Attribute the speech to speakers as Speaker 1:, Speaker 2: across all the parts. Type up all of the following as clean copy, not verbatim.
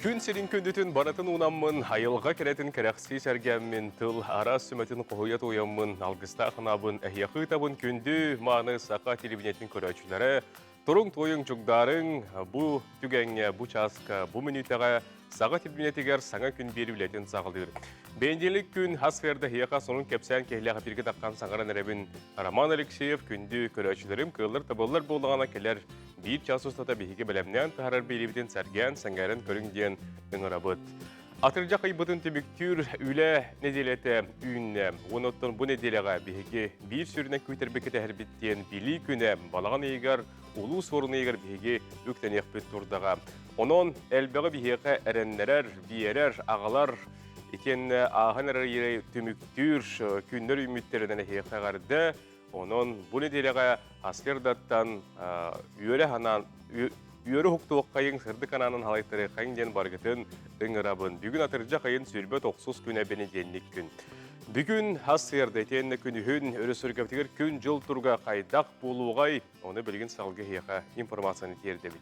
Speaker 1: Күн серин көндүтін баратын унаммын, айылға керетін кәрәқси сәргәммін, тыл ара сүметін қоғыят ойаммын, алғыста қынабын, әйяқы табын күнді маны сақа телевинетін көрәчілері, тұрың тойың жүгдарың, бұ түгәңе, бұ часқа, бұ минутаға саға телевинетігер саңа күн бері білетін сағылдыр. Бейінделік күн хасферді хияқа сонын кәпсән кәйліға бірге таққан саңғаран әребін Роман Алексеев күнді көрәчілерім кылыр табылыр болғана келер бір час ұстата бейге білімнен тағарар бейлебетін сәрген сәңгәрін көріңден үңірабыт. Атыржа қайбытын түміктүр үлі неделеті үйінне, оныттың бұл неделеға бейге бір сүріне көтербекеті әрбіттен білі күні балаған егер, ұлу сорын егер бейге өктен еқпет тұрдаға. Onun әлбәғі бейге әрінлерер, бейерер, ағалар, екен ағын әрі түміктүр күндер үміттерінен еқағарды, onun bu nedelege askerdattan üyere huktuğuk kayın sırdı kananın halaytları kayın den bargıtın ıngırabın. Bugün atırca kayın sürbe 90 güne beni genlik gün. Bugün askerda etenine günühün örü sürgeptiger gün jıl turga kaydak buluğay onu bilgin salgı hiyaka informasyonu terdebit.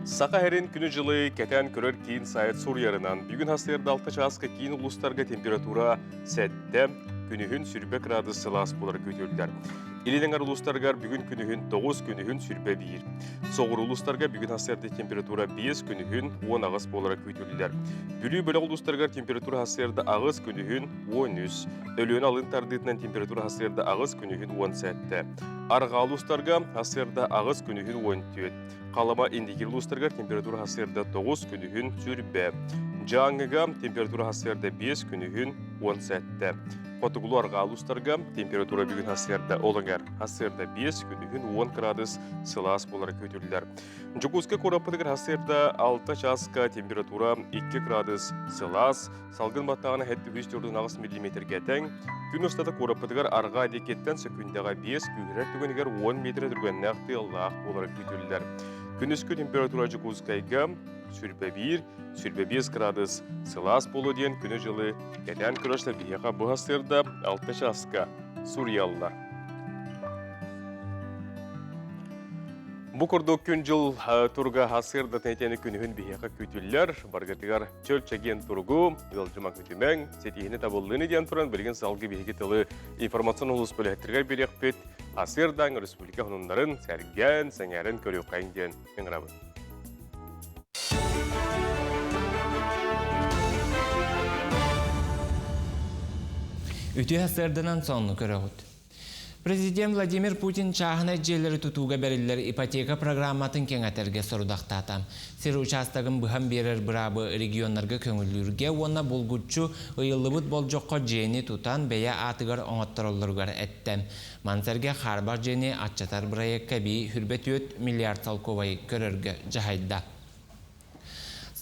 Speaker 1: Saka herin günü jılı keten körör kiyin sayet sur yarınan bugün askerda 6 çaska kiyin uluslarga temperatura settem günühün sürbe gradı sılas bular kötüldüler. İlinin uluslargar bugün günühün 9 günühün sürbe 1. Soğur uluslarga bugün haserde temperatura 5 günühün 10 ağız bular kötüldüler. Bülü bölü uluslargar temperatura haserde ağız günühün 13. Ölüğün alın tardıtından temperatura haserde ağız günühün 17. Arga uluslarga haserde ağız günühün 14. Kalama indigir uluslargar temperatura haserde 9 günühün sürbe. Жаңыға температура хасерді 5 күнігін 17. Потугулу арғалустарға температура бүгін хасерді олыңар. Хасерді 5 күнігін 10 градус сылас болар көтілдер. Жүгізгі көрапыдығыр хасерді 6 часқа температура 2 градус сылас. Салғын баттағына хәтті 3-4 мм кәтәң. Күн ұстаты көрапыдығыр арға декеттен секундаға 5 күгірер түгінігер 10 метр түрген нәқті лақ болар көтілдер. Күнүскү температура жүгізгайға sürbe 1, sürbe 5 gradus сылас болу ден күні жылы кәтен күріштер бейеға бұл хастырда 6 часқа Suriyallar. Бұл күрді күн жыл тұрға хастырда тәйтені күнігін бейеға көтілер, барғатығар чөл чәген тұрғы, елжымақ өтімен, сетейіні табылдığını ден тұран білген салғы бейеге тылы информацион ұлыс бөліғеттірге берек бет, хастырдан республика хұнындарын сәрген, сәңәрін көрі қайын ден өңірабын.
Speaker 2: Үті әсірдінен соңны көріғыд. Президент Владимир Путин чағына жерлері тұтуға бәрілер ипотека программатын кеңәтерге сұрудақтатам. Сер участағын бұхам берер бұрабы регионларға көңілдерге, оны болғытчу ұйылыбыт бол жоққа жені тұтан бәйе атығар оңаттырылырғар әттім. Мансерге қарбақ жені атчатар бұрайыққа бей хүрбет 4 миллиард салковай көрірге жағайда.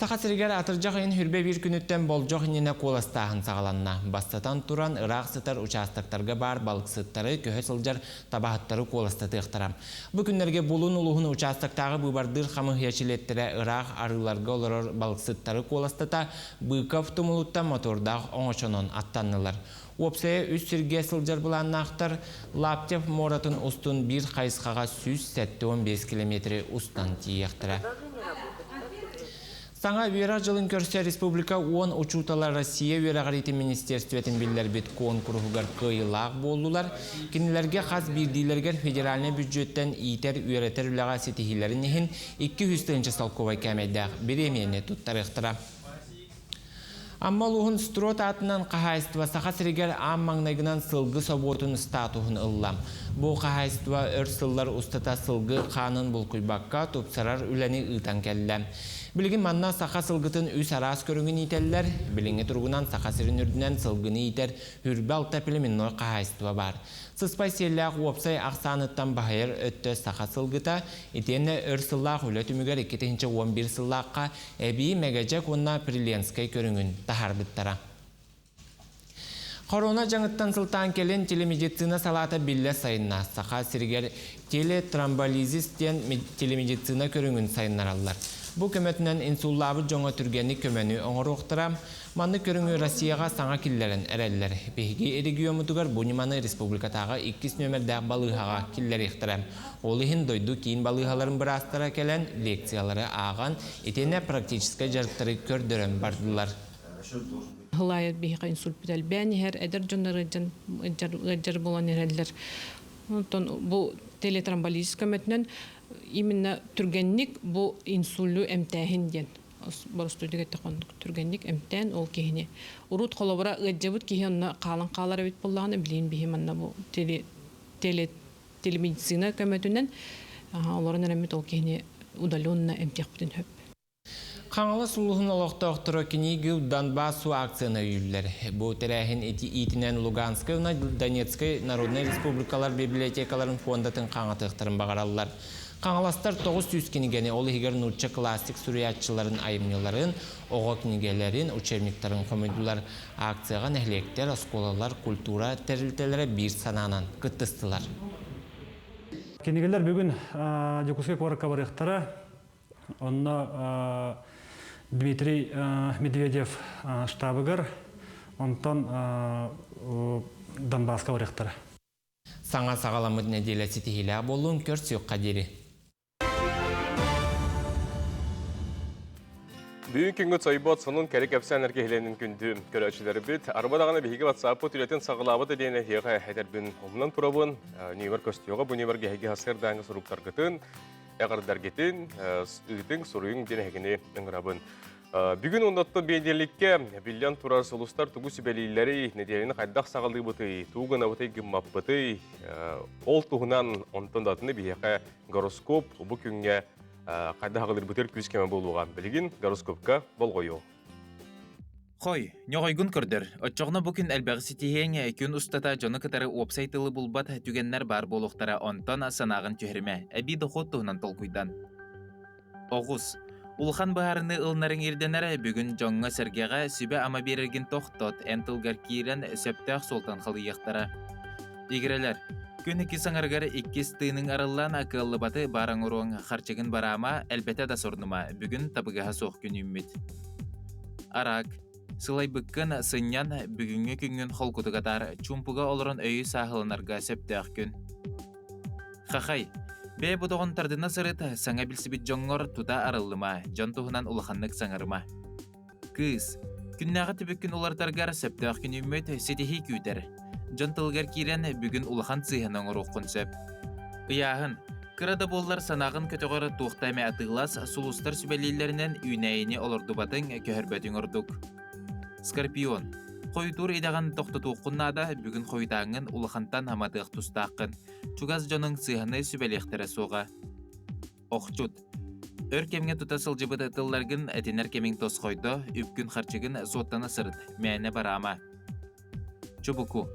Speaker 2: Сақасыргер атыржағын хүрбе бір күніттен бол жоқ инене қоластағын сағаланна. Бастатан туран ұрақ сытар участақтарға бар балық сыттары көе сылжар табағыттары қоластатықтарам. Бұл күнлерге болын ұлығын участақтағы бұбардыр қамы ешілеттері ұрақ арыларға олар балық сыттары қоластата бұйқав тұмылытта мотордағы оңышонын аттанылар. Опсая үс сірге сылжар бұланнақтар Лаптев Моратын ұстын бір қайысқаға сүз 7-15 километрі ұстан тиектірі. Саңа вера жылын көрсе республика 10 учуталар Россия верағарите министерстветін білдер бет конкурсугар қиылақ болдылар. Кенелерге қаз бірдейлергер федеральный бюджеттен итер үйретер үліға сетихилерін ехін 200 салковай кәмейдәқ беремене тұттарықтыра. Амма луғын строт атынан қағайыстыва сақасырегер ам маңнайгынан сылғы соботын статуғын ыллам. Бұл қағайыстыва өр сыллар ұстата сылғы қанын бұл күлбаққа топсарар үләні ұйтан кәлілі. Білген манна сақа сылғытын үс арас көріңін ителлер, біліңі тұрғынан сақасырын үрдінен сылғыны итер үрбі алта пілімінной қағайыстыва бар. Сыспай селләқ опсай ақсаныттан бағайыр өтті сақа сылғыта, итені өр сыллақ үлі түмігер 2-11 сыллаққа әбей мәгәжек онна Приленскай көріңін тахар біттара. Корона жаңыттан сылтан келен телемедицина салата билле сайынна. Сақа сіргер телетромболизистен телемедицина көріңін сайыннаралар. Bu kömötünen insullabı joңa türgenlik kömönü oңoruqtıram, manны körüngü Россияға саңа киллерін әрәлілер. Беги регионутугар Буниманы республикатаға 2 нөмірдәк балыхаға киллер ехтірам. Олыхын дойду кейін балыхаларын бір астара келен лекциялары аған, етене практическа жарықтары көрдірім бардылар.
Speaker 3: Хылайы бейқа инсульт бітәл. Бәні әр әдір жонлары жар болан әрәлілер. Бұл телетромболизис көмөтінен именно түргенник бұл инсулю әмтәхін ден. Барыстойдық әтті қондық түргенник әмтән ол кейіне. Урут қолабыра ғаджабыт кейі онына қалын қалар әбет болағаны білейін бейім анна бұл телемедицина көмөтінен оларын әрәмет ол кейіне удалённа әмтәқ бүтін хөп.
Speaker 2: Қаңылы сұлығын олықтақтыры кенегі Донбассу акцияны үйілдер. Бұл тәрәхін итінен Луганскай, Донецкай Народный Республикалар библиотекаларын фондатын қаңатықтырын бағаралылар. Қаңыластар 900 кенегені олы егер нұртчы классик сүриятчыларын айымныларын, оғы кенегелерін, учебниктарын көмедулар. Акцияға нәхлектер, осколалар, культура, тәрілтелері бір сананан күттістілар.
Speaker 4: Кенегелер бүгін Декускай қорыққа барықтары, онына Дмитрий Медведев штабыгар, онтан Донбасска барықтары.
Speaker 2: Саңа сағаламыд неделесі тихилі болуын көрсек қадері.
Speaker 1: Бүгін күнгіт сайбот сонын кәрек әпсән әркеленің күнді көрәчілері біт. Арбадағаны бейгі ватсапы түретін сағылабыды дейіне хеға әдербін омынан тұрабын. Нүймер көстіоға бұл нүймерге әге хасырдаңы сұруптар күтін, әғырдар кетін, үйтің сұруың ден әгіне үңірабын. Бүгін ондатты бейдерлікке білден тұрар солыстар тұғы сүбәлейлері неделені қайдақ сағылды бұты, туғына бұты гіммап бұты, ол тұғынан онтындатыны бейеқі гороскоп бұл күнге қайда ғалыр бұтер күз кеме болуған білген гороскопқа бол қойу.
Speaker 5: Хой, нёғайгун көрдір. Отчоғына бүкін әлбәғі сетейен күн ұстата жоны кітары опсайтылы бұлбат түгеннер бар болуқтара онтан санағын түйірме, әбі дұқот тұғынан толқуйдан. Оғыз, Улхан бағарыны ылнарын ерденері бүгін жоңға сәргеға сүбе ама берерген тоқтот әнтілгар кейрен сөптәқ солтан қылы еқтара. Егерелер, күн екі саңарғар еккес тыының арылан ақылы баты бараң ұруың қарчығын барама әлбәті да сорныма бүгін табығаға соқ күн үммет. Арак, сылай бүккін сыннян бүгінгі күнген қолқұтығатар чумпыға олырын өйі сағылынарға сөптәқ күн. Қақай, бе бұдығын тардына сырыт саңа білсібіт жоңғыр тұта арылыма, жон тұғынан ұлықанлық саңарыма. Кыз, күннағы түбіккін олартарғар сөптәқ күн үммет сетехи күйдер. Жон тылғар кейрен бүгін ұлықан цыхының ұруққын сөп. Ұяғын, кырада боллар санағын көтіғыр туқтайме атығылас сұлыстар сүбәлейлерінен үйнәйіне олырды батын көхірбәтің ұрдық. Скорпион, қойдур идаған тоқты туққыннада бүгін қойдаңын ұлықантан амадық тұстақын. Чугаз жоның цыханы сүбәлектері соға. Оқчуд, өр кемге тұта сылжыбыды тылларғын әтенер кемің тос қойды, үпкін қарчығын соттаны сырыт, мәне барама. Чубуку,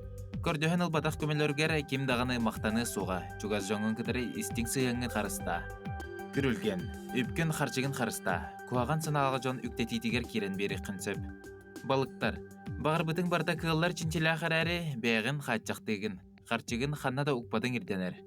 Speaker 5: көрдіхін ұлбатақ көмелергер кем дағаны мақтаны соға, чугаз жоңын кітірі істің сыйыңын қарыста. Күрілген, үпкін қарчығын қарыста, куаған саналғы жон үктететігер керен бері қынсып. Балықтар, бағыр бұтың барда кығылар чинчілі ақыр әрі бәғін қатчақтығын. Қарчығын қанна да ұқпадың ерденер.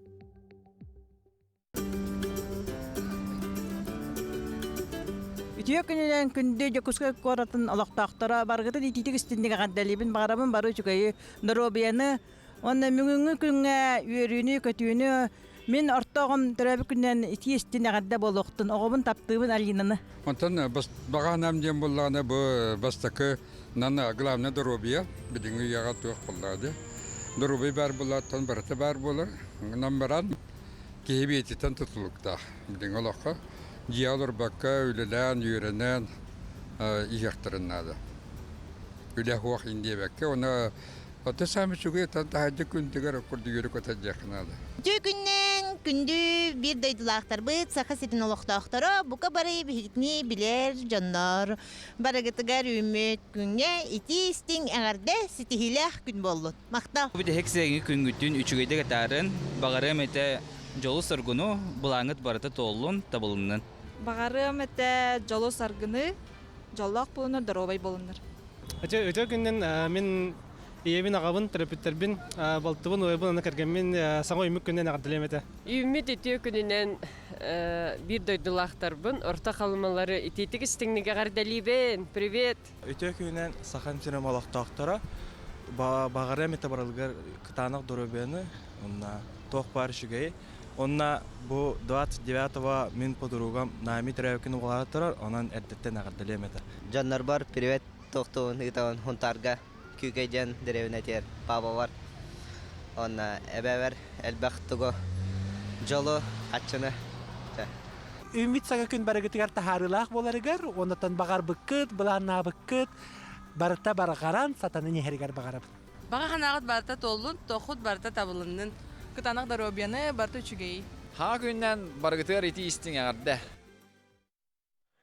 Speaker 6: Ütüye gününden күнде Декускай қоратын алақтақтара барғыты детитік істіндегі қандалебін бағарамын бары жүгайы Доробияны, онна мүгіңі күнге үйеріні, көтүйіні мен ортағым түрәбі күннен ити істіне қанда болуқтын, оғымын таптығымын Алинаны.
Speaker 7: Онтан бағанам дем болғаны бұл бастықы наны главны Доробия, біздің үйеға туық болады. Дұрубай бар болаттан барыты бар болыр. Намбаран кейбі ететен тұтылықта. Білдің олаққа жиялыр баққа өлілән, үйренен иектіріннады. Өлі қуақ инде бәкке. Оны оты сәмі сүге тағады күндігер күрді үйрі көті жақынады.
Speaker 8: Күннен күнді бір дайдылақтар бұд, сақа сетін олықтақтары, бұқа бары бігітіне білер жандар. Барығытығар үміт күнге ити істің әңірді сетихилях күн болуд. Мақта.
Speaker 9: Бұл хексегі күнгүттін үчігейді қатарын бағарым әті жолы сыргыны бұлаңыт барыты толын табылынын.
Speaker 10: Бағарым әті жолы саргыны жолақ болыныр, дұробай болыныр.
Speaker 11: Өте күннен мен
Speaker 4: Иебин агабын терапевтербин балтыбын ойбын аны кергенмен саңа өмүк күннен агадылемете.
Speaker 10: Үмит итүе күнінен bir дойдулақтарбын. Орта қалымалары итетік істіңніге ғардалибен. Привет!
Speaker 11: Өтө күнен сахан сенем алақтақтара бағарам ете баралгар кытанық дұрубені онна тоқ бар шүгей. Онна bu 29-го мен подругам нами тревкин угалатырар, онан эрдеттен агардалемете.
Speaker 12: Жаннар бар, привет, тоқтуын, итауын, хунтарга, күкейден деревіне тер, баба бар. Онна әбәвер, әлбәқтігі, жолы, қатшыны.
Speaker 13: Ümit saga gün baragıtıgar taharılaq bolarıgar, ondan bağar bıkkıt, bulanna bıkkıt, barıta baragaran, satanı neherigar bağarab.
Speaker 10: Bağa hanağıt barta tollun, toxut barta tabılının. Kıtanaq da robiyanı barta üçügeyi.
Speaker 9: Ha günden bargıtır iti istin ağırda.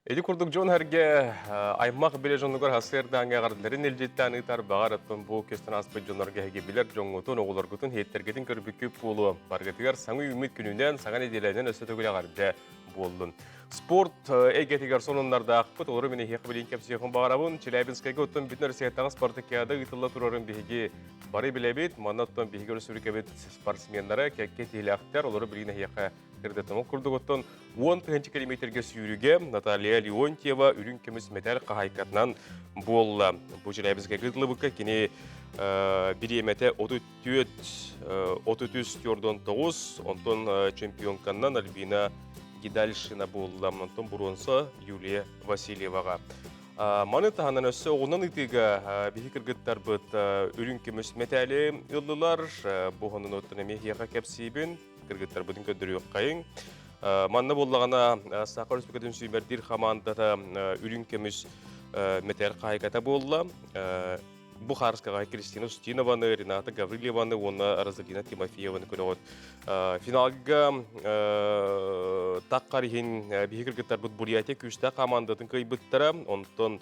Speaker 1: Эди курдук жон herge аймак биле жонугар хасырдан гардыларын элжеттен ытар багараттын бу кестен аспыт жонорга хеге билер жоңготун оголоргутун хеттергетин көрбүккү пулу баргатыгар саңы үмүт күнүнөн саңан эделенен өсөтөгүлө гарды болдун. Спорт эгетигер сонундарда акпыт олору мени хек билин кепсиякын багарабын Челябинскайга оттон бүтүн Россиятагы спартакиада ытылла турарын биги бары билебит манаттан биги көрсүрүкебит спортсмендары кекке тилактар олору билине хека кырдытын курдуготтон 10 километрге сүйрүге Наталья Леонтьева үрүн кемис металл кахайкатынан болла. Бу Челябинскайга ытылыбыкка кини биремете 33 Йордан 9 онтон чемпионканнан Альбина Гидальшина болдам, онтон буронса Юлия Васильеваға. Маны тағанан өссі оғынан үтігі бігі кіргіттар бұд үрін кеміс метәлі ұлылар, бұғының өттін әмейхияға кәпсейбін, кіргіттар бұдың көдірі өққайын. Манна болдағана Сақар Республикатын сүймердер қамандата үрін кеміс метәл қайқата болла. Бу Харскага Кристина Устинованы, Рената Гаврилеваны, оны Розалина Тимофееваны көрөгөт. Финалга таккарихин бихиргеттер бут Бурятия күчтә командатын кыйбыттара, онтон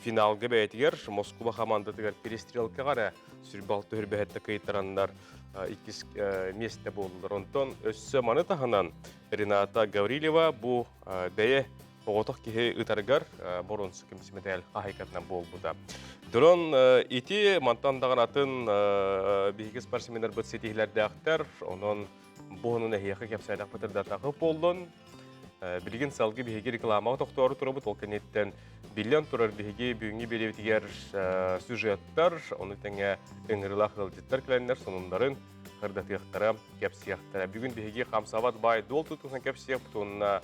Speaker 1: финалга бәйтигер Москва командатыгар перестрелка гара сүрбал төрбәһәттә кыйтараннар 2 месте булдылар. Онтон өссө маны таханан Рената Гаврилева бу бәе Оғытық кеге ұтарғар бұрынсы кемсіметәл қағайқатынан болбуда. Дұрын ити мантандаған атын бейгі спортсмендер бұд сетихілерді ақтар, оның бұғының әйеқі кепсайдақ бұтырда тақып болдың. Білген салғы бейгі рекламаға тоқтуары тұры бұд, ол кәнеттен билен тұрар бейгі бүйінгі белевдігер сюжеттар, оны тәңе үңірілақ ғылдеттер кіләнлер сонындарын қырдатықтара кепсияқтара. Бүгін бейгі қамсават бай дол тұтуған кепсияқ бұтуынна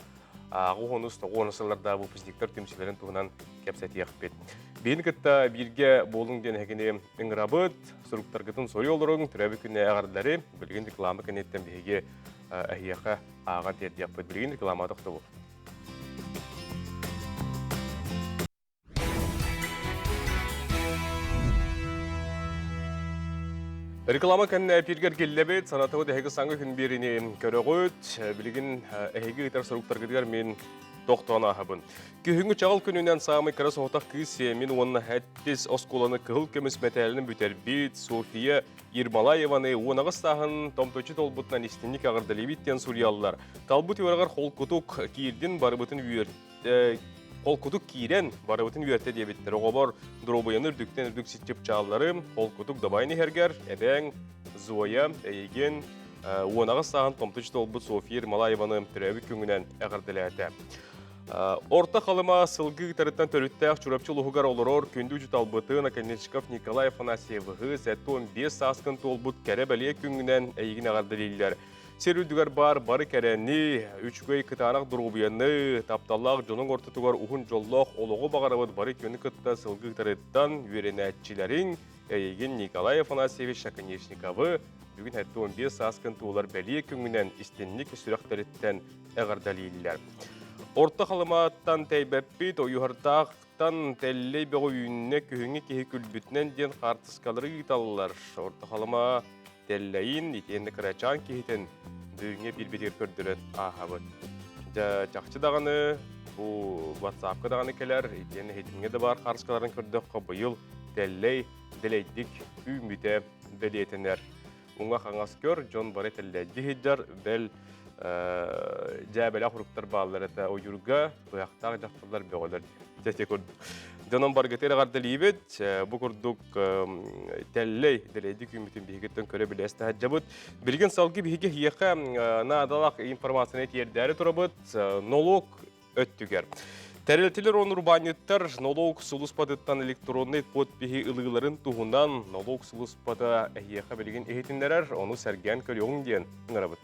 Speaker 1: Ағуғыныз оғынысыларда бұл піздіктер түмселерін туғынан кәпсәті яқпет. Бейін күтті бірге болың ден әкіне үңірабыд, сұруқтарғытын соры олырың, түрәбі күнне ағардылары, білген рекламы кәнеттен бейге әйеқі аған терді яқпет. Білген рекламы тоқты бұл. Реклама кәнне әпергер келлебет, санатығы дәхегі саңғы күн беріне көріғыт, білген әйгі ғытар сұруқтарғыдығар мен тоқтуан ағабын. Күйіңгі чағыл күнінен сағымы кәрі соғытақ күйсе, мен онына әттес осколаны кығыл көміс мәтәлінің бүтербет, София Ермалаеваны онағы сағын томточы толбытынан істенік ағырдалебеттен сүриялылар. Талбыт өрағар қол күтік кейірден барыбытын Қол күтік кейрен барыбытын үйерте дебеттер. Оғабар дұробайыны үрдіктен үрдік сетчеп чағылары, қол күтік дабайны хергер, әбәң, Зоя, әйген, оңағы сағын томтыч толбыт София Ермалаеваны түрәбі күңінен әғірділі әті. Орта қалыма сылғы тарыттан төріттәқ чүрапчы лұғығар олырор күнді үжі талбыты Наконечков Николай Афанасьевығы сәтті 15 сасқын толбыт кәрі бәле күңінен әйген әғірділейлер. Серүдігер бары кәрәні, үчгөй кытанақ дұрғыбияны, тапталақ жоның ортытығар ұғын жоллақ олығы бағарабыд бары кені күтті сылғы тарыттан үйренәтчілерін әйген Николай Афанасьевич Шаканешниковы бүгін әтті 15 сасқын туылар бәле күңінен істенлік сүрек тарыттан әғірдалейлер. Орта қалыматтан тәйбәппет, ойығырдақтан тәлі бәғі үйінне күйіңі кеге күлбітінен ден қартысқалары ұйталылар. Орта қалыма тәлләйін, етенді қырачан кейтен бүйіңе бір-бір көрдірет ағабыд. Жақшы дағаны, бұл WhatsApp-қа дағаны келер, етені хетімге де бар қарысқаларын көрдіққа бұйыл тәлләй дәлейдік үміте дәлейтінер. Оңға қаңас көр, жон бары тәлләйді хеджар, бәл Cəbələ xuruqlar bağlıları da oyurga, uyaqtaq yaxtırlar bəğələr təşək kurduk. Dönem bargatera gardalibet, bu kurduk telley deleydik ümitin bihigetten köre bile estahacabut. Bilgin salgı bihige hiyaka nadalak informasyon yerderi turabut, nolog öttüger. Tereltiler onur banyetler nolog suluspadıttan elektronnet pot bihi ılığıların tuğundan nolog suluspada hiyaka bilgin ehitinlerer onu sergen kölyoğun diyen ngırabut.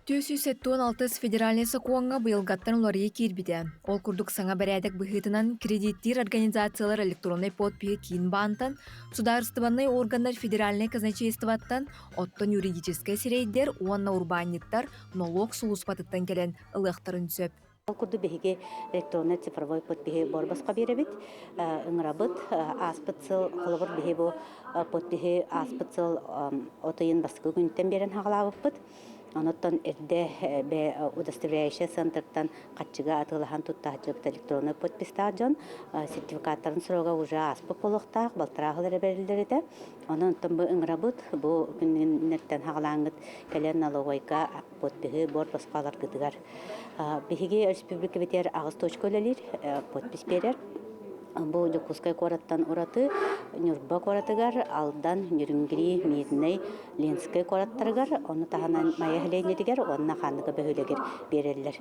Speaker 14: 416 федеральный сакуанга быйылгаттан уларыйы кирбиде. Ол курдук саңа бәрәдік бұхытынан кредиттер организациялар электронный подпиы кейін баантан, сударыстыбанный органдар федеральный казначействаттан, оттон юридический сирейдер, уанна урбаниттар, налог сулуспатыттан келен ылықтарын сөп.
Speaker 15: Ол курду беге электронный цифровой подпиы борбасқа беребит, ыңырабыт, аспытсыл, қолыбыр беге бу подпиы аспытсыл отайын басқы күнттен берен хағалабыппыт. Оноттон эрде бе удостоверяющий центртан катчыга атылахан туттаачык электронный подписта жон сертификаттарын сұрауға уже аспы болуқтақ, балтырағылары берілдерді. Оноттон бұл ыңырабыт, бұл күннеттен хағалаңыт кәлен налогойка подпиғы бор басқалар гыдыгар. Бихиге республика бетер ағыз точкөлелер подпис берер. Бу Жокускай кораттан ураты, Нюрба коратыгар, алдан Нюрнгри, Мидней, Ленскай кораттарыгар, оны таханан майахленедигер, онна ханныга бөхөлегер берелер.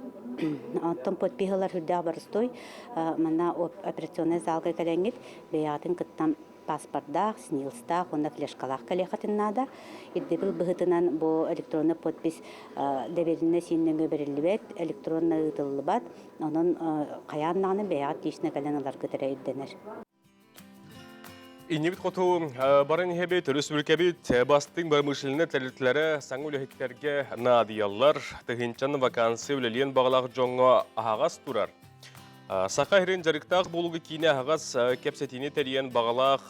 Speaker 15: Антон подпихалар хүрдәг барыстой, мана операционный залга кәләңгет, беятын кыттан паспортдах, снилстах, онна флешкалах кәләхатыннада. Иддебіл бұғытынан бұл электронный подпис дәверіне сеннеңі берілібет, электронный ұтылыбат, оның қаяннағыны бәят дейшіне кәлән алар күтірі едденер.
Speaker 1: İnibit qotu barın hebet, Respublikabit bastın barmışılını tələtlere sanı üləhiklerge nadiyallar, tıhınçan vakansı üleliyen bağlaq jonga ağaz turar. Saka hirin jarıktaq boluğu kine ağaz kepsetini teriyen bağlaq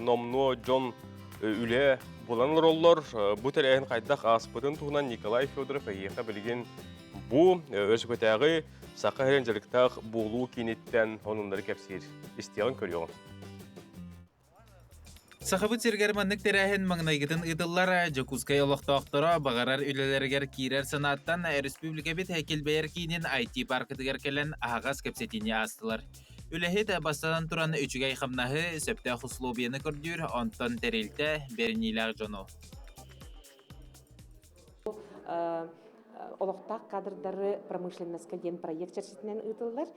Speaker 1: nomnu jon üle bulanır ollar. Bu terəyin qaydaq aspıdın tuğunan Nikolay Fyodorov ayıqa bilgin bu özgötəği Saka hirin jarıktaq boluğu kinetten onunları kepsir. İsteyen körüyorun.
Speaker 5: Сахабыт сергерманнык терәһен маңнайгытын ыдыллар Жокускай олоқтоқтора бағарар үлелергер кирер санаттан республика бит хәкелбәйер кейінен IT паркытыгер келен ағас кепсетіне астылар. Үләхет бастадан туран үчігай қамнағы сөпті құслобияны көрдір, онтан терелті берінейлер жону.
Speaker 16: Олоқтақ кадрдары промышленностьқа ден проект чәрсетінен ұтылдар.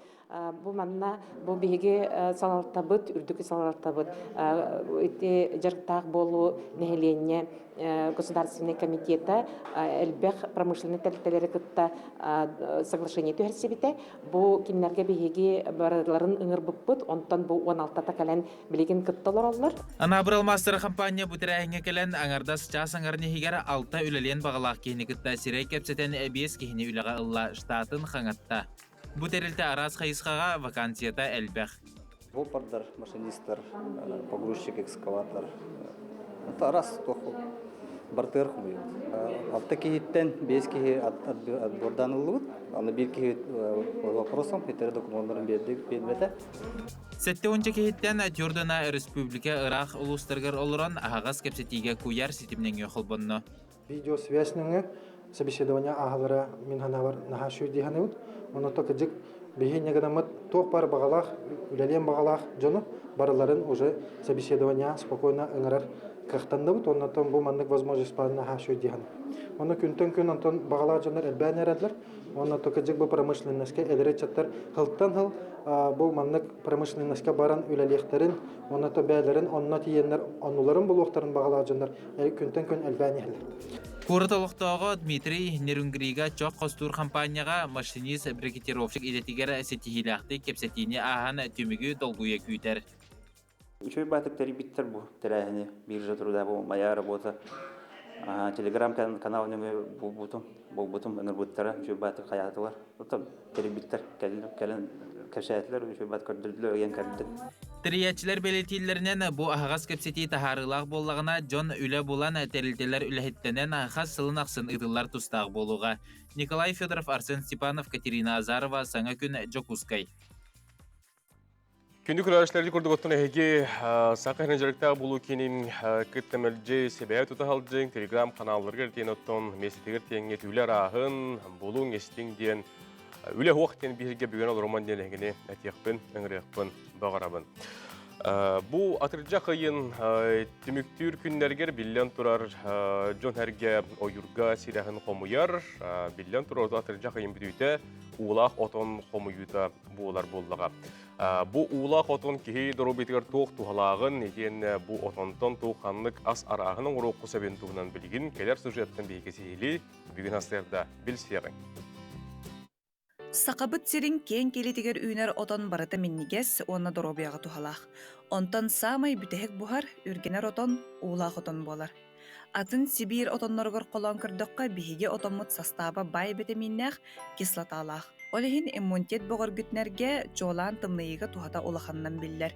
Speaker 16: Бұл манна, бұл беге салалтабыт, үрдікі салалтабыт. Өте жарықтақ болу нәхеленне Государственный комитета әлбәқ промышленный тәліктелері күтті соглашение төхерсебіте. Бұл кемнерге беге барыларын ұңыр бұппыт, онтан бұл 16-та кәлен білеген күттілер олар.
Speaker 5: Ана Бралмастер компания бұтырайыңа кәлен аңардас час аңарны хигер 6 үлелен бағалақ кейіні күтті сирей кәпсетен әбес кейіні үліға ұлла штатын қаңатта. Бұтәрілті арас қайысқаға вакансията әлбәқ.
Speaker 17: Бұл пардар, машинистер, погрузчик, экскаватор. Это раз тоқу. Бартыр хумуй. Алты кейттен 5 кейі отбордан ұлығыд. Аны бір кейі вопросом, етері документларын бермеді.
Speaker 5: Сәтті 10 кейттен Жордана Республика Ирақ ұлыстырғыр олыран ағас кәпсетиге көяр сетімнен өқылбынны.
Speaker 18: Видеосвязьныңы собеседование ағалары мен ханавар нахашу дейханығыд. Оны тоқы жік бейі негедамыд тоқ бар бағалақ, үлелен бағалақ жоны барыларын уже собеседование спокойно ыңырар кақтандыбыд. Оннан бұл мандық возможность бар нахашу дейханы. Оны күнтен-күн антон бағалақ жонар әлбән әрәділер. Оны тоқы жік бұл промышленностьке әдірет чаттар ғылттан бұл мандық промышленностьке баран үлелектерін, оны то бәлерін, онына тиенлер, онуларын бұл оқтарын бағалақ жонар күнтен-күн әлбән әрәділер.
Speaker 5: Курталықтағы Дмитрий Нерунгрига чоқ қостур компанияға машинист брекетировщик идетігер сетихилақты кепсетіне аған түмігі долгуя күйтер.
Speaker 19: Учебі батып тәрібіттер бұл тәрәхіне биржа тұруда бұл мая работа. Телеграм каналының бұл бұтым ұңыр бұттары учебі батып қаятылар. Бұтым тәрібіттер кәлін кәшәтілер учебі бат көрдірділер өген кәрді.
Speaker 5: Триячилер белетиллеринен бу ағас кепсети тахарылақ боллағына Джон үлі болан тәрілтелер үліхеттенен қас сылын ақсын ұдылар тұстағы болуға. Николай Федоров, Арсен Степанов, Катерина Азарова, Саңа күн Жокускай.
Speaker 1: Күндік үрәшілерді көрдік оттың әйге сақы әрінжерікті болу кенін күттімілді себәйі тұтағалдың телеграм каналларға әртен оттың месетегер теңге түйлер ағын болуң естің ден үлі уақыттен бірге бүгін ол роман ден әңгіне әтеқпін, әңірекпін, бағарабын. Бұл атыржа қайын түміктүр күндергер білен тұрар жон әрге ойырға сирағын қомуяр, білен тұрар атыржа қайын бүдейті улақ отын қомуюта болар болдыға. Бұл улақ отын кей дұрубетігер тоқ туғалағын, еген бұл отынтын тоққанлық ас арағының ұрыққы сәбен туғынан білген келер сюжеттің бейкесейлі бүгін астырда білсеғын.
Speaker 20: Сақабыт сирин кен келетігер үйнер отон барыты миннигес, онна доробияға тухалақ. Онтан самай бүтәхек бұхар, үргенер отон, улақ отон болар. Атын Сибир отонноргор қолан күрдіққа бейге отоммут састаба бай бетеминнәқ кислаталақ. Олехин иммунитет бұғыр күтнерге жолан тымныйыға тухата олақаннан білдер.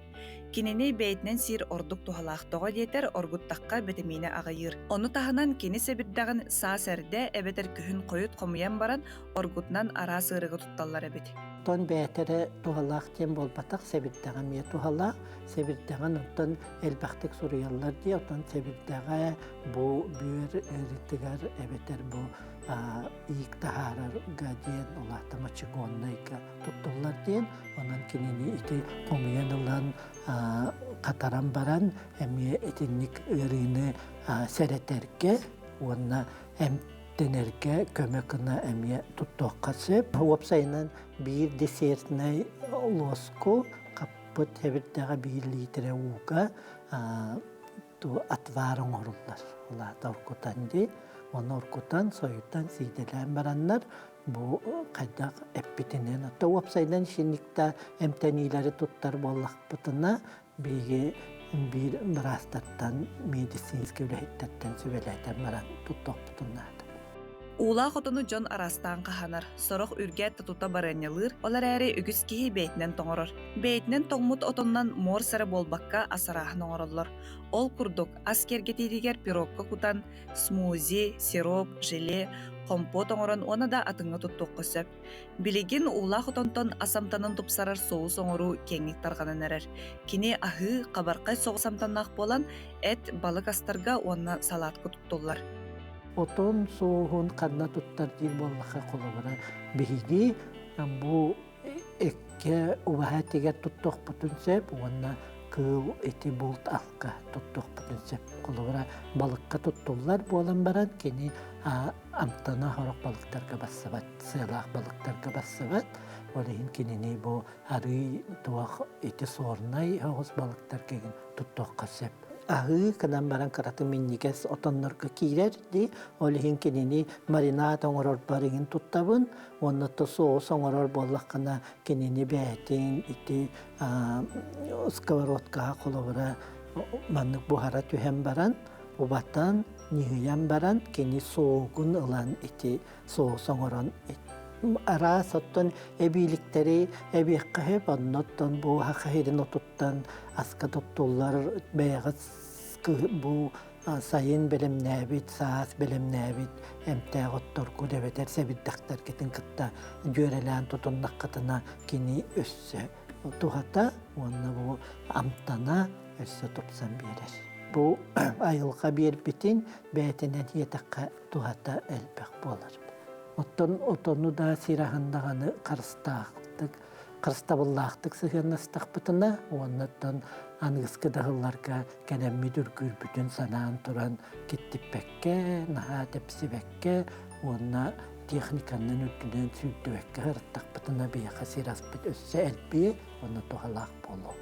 Speaker 20: Кинени бәйтінен сир ордук тухалақтыға детер оргуттаққа бетемине ағайыр. Оны тағынан кені сәбірдағын сәсәрде әбетер күхін қойыт қомуян баран оргутнан ара сырығы тұтталар әбет.
Speaker 21: Тон бәтері тухалақ тем болбатақ сәбірдіға ме тухалақ, сәбірдіған ұттан әлбәқтік сұриялар де, ұттан сәбірдіға бұл бүйір әрітігер әбетер бұл иік тахарарға дейін олақта мачығоннайға тұттылар дейін, онан кенені еті қомиян ұлан қатаран баран, әме етінік өріні сәретерге, онна әмтенерге көмекіна әме тұттуаққа сөп. Уапсайынан бір десертінай лоску, қаппыт әбірдіға бір литре уға атварын орылар. Олақта оркутан дейін. Оны оркутан, сойуттан сиделен баранlar bu қайдақ әппетінен. Атта уапсайдан шенікта әмтәнейлері тұттар болақ бұтына бейге бір астаттан медицинский үләйттаттан сөбеләйтен баран тұттақ бұтынады.
Speaker 20: Улақ отыны жон арастан қаханар, сорық үргәт тұтута баранялыр, олар әрі үгіз кейі бәйтінен тоңырыр. Бәйтінен тоңмут отыннан мор сәрі болбаққа асырағын оңырылыр. Ол күрдік аскергетейдігер пирогқа кутан, смузи, сироп, желе, компот оңырын оны да атыңы тұттуқ көсіп. Білеген улақ отынтон асамтанын тұпсарар соғыс оңыру кеңік тарғанын әрір. Кене ахы, қабарқай соғысамтаннақ болан, әт балық астарға онына салатқы тұттылар.
Speaker 21: Отон соғын қадна тұттар дейін болаққа қолығыра бейге бұл әкке ұвағатегер тұттық бұтын сәп, онына кыл еті болт алқа тұттық бұтын сәп қолығыра балыққа тұттылар болан баран, кені амтана хорық балықтарға бассабат, сыйлақ балықтарға бассабат, олайын кенені бұл ары туақ еті сорнай ауыз балықтар кеген тұттыққа сәп. Ahı kanan baran karatı minnikes otanlarga kirerdi. Olihin kenini marinat oңорор barıgın tuttabın. Onnatta soğus oңорор bollakana kenini bätin iti skavarotka kolovra manlık buhara tühem baran. Ubatan nihiyan baran keni soğugun ılan iti soğus oңорон ara sattan ebilikleri ebikka hep annattan bu hakahirin otuttan aska tutullar beyaz bu sayın bilimnäbit saas bilimnäbit emtägottorku debeter sebiddaktar ketin kıtta görelen tutunnak katına kini össe tuhata onna bu amtana össe tutsan birer bu ayılga bir bitin beytinen yetakka tuhata elbek bolar. Otonu da sirahındağını karıstabıllaqtık sığırnastık bıtına, ondan anıgıskı dağıllarga gelen müdürgür bütün sanağın turan gitti bekke, naha tepsi bekke, onna texnikanın ötüden sürdü bekke hırttık bıtına beyaka siras bit össe elbi, onu tuhalaq bolu.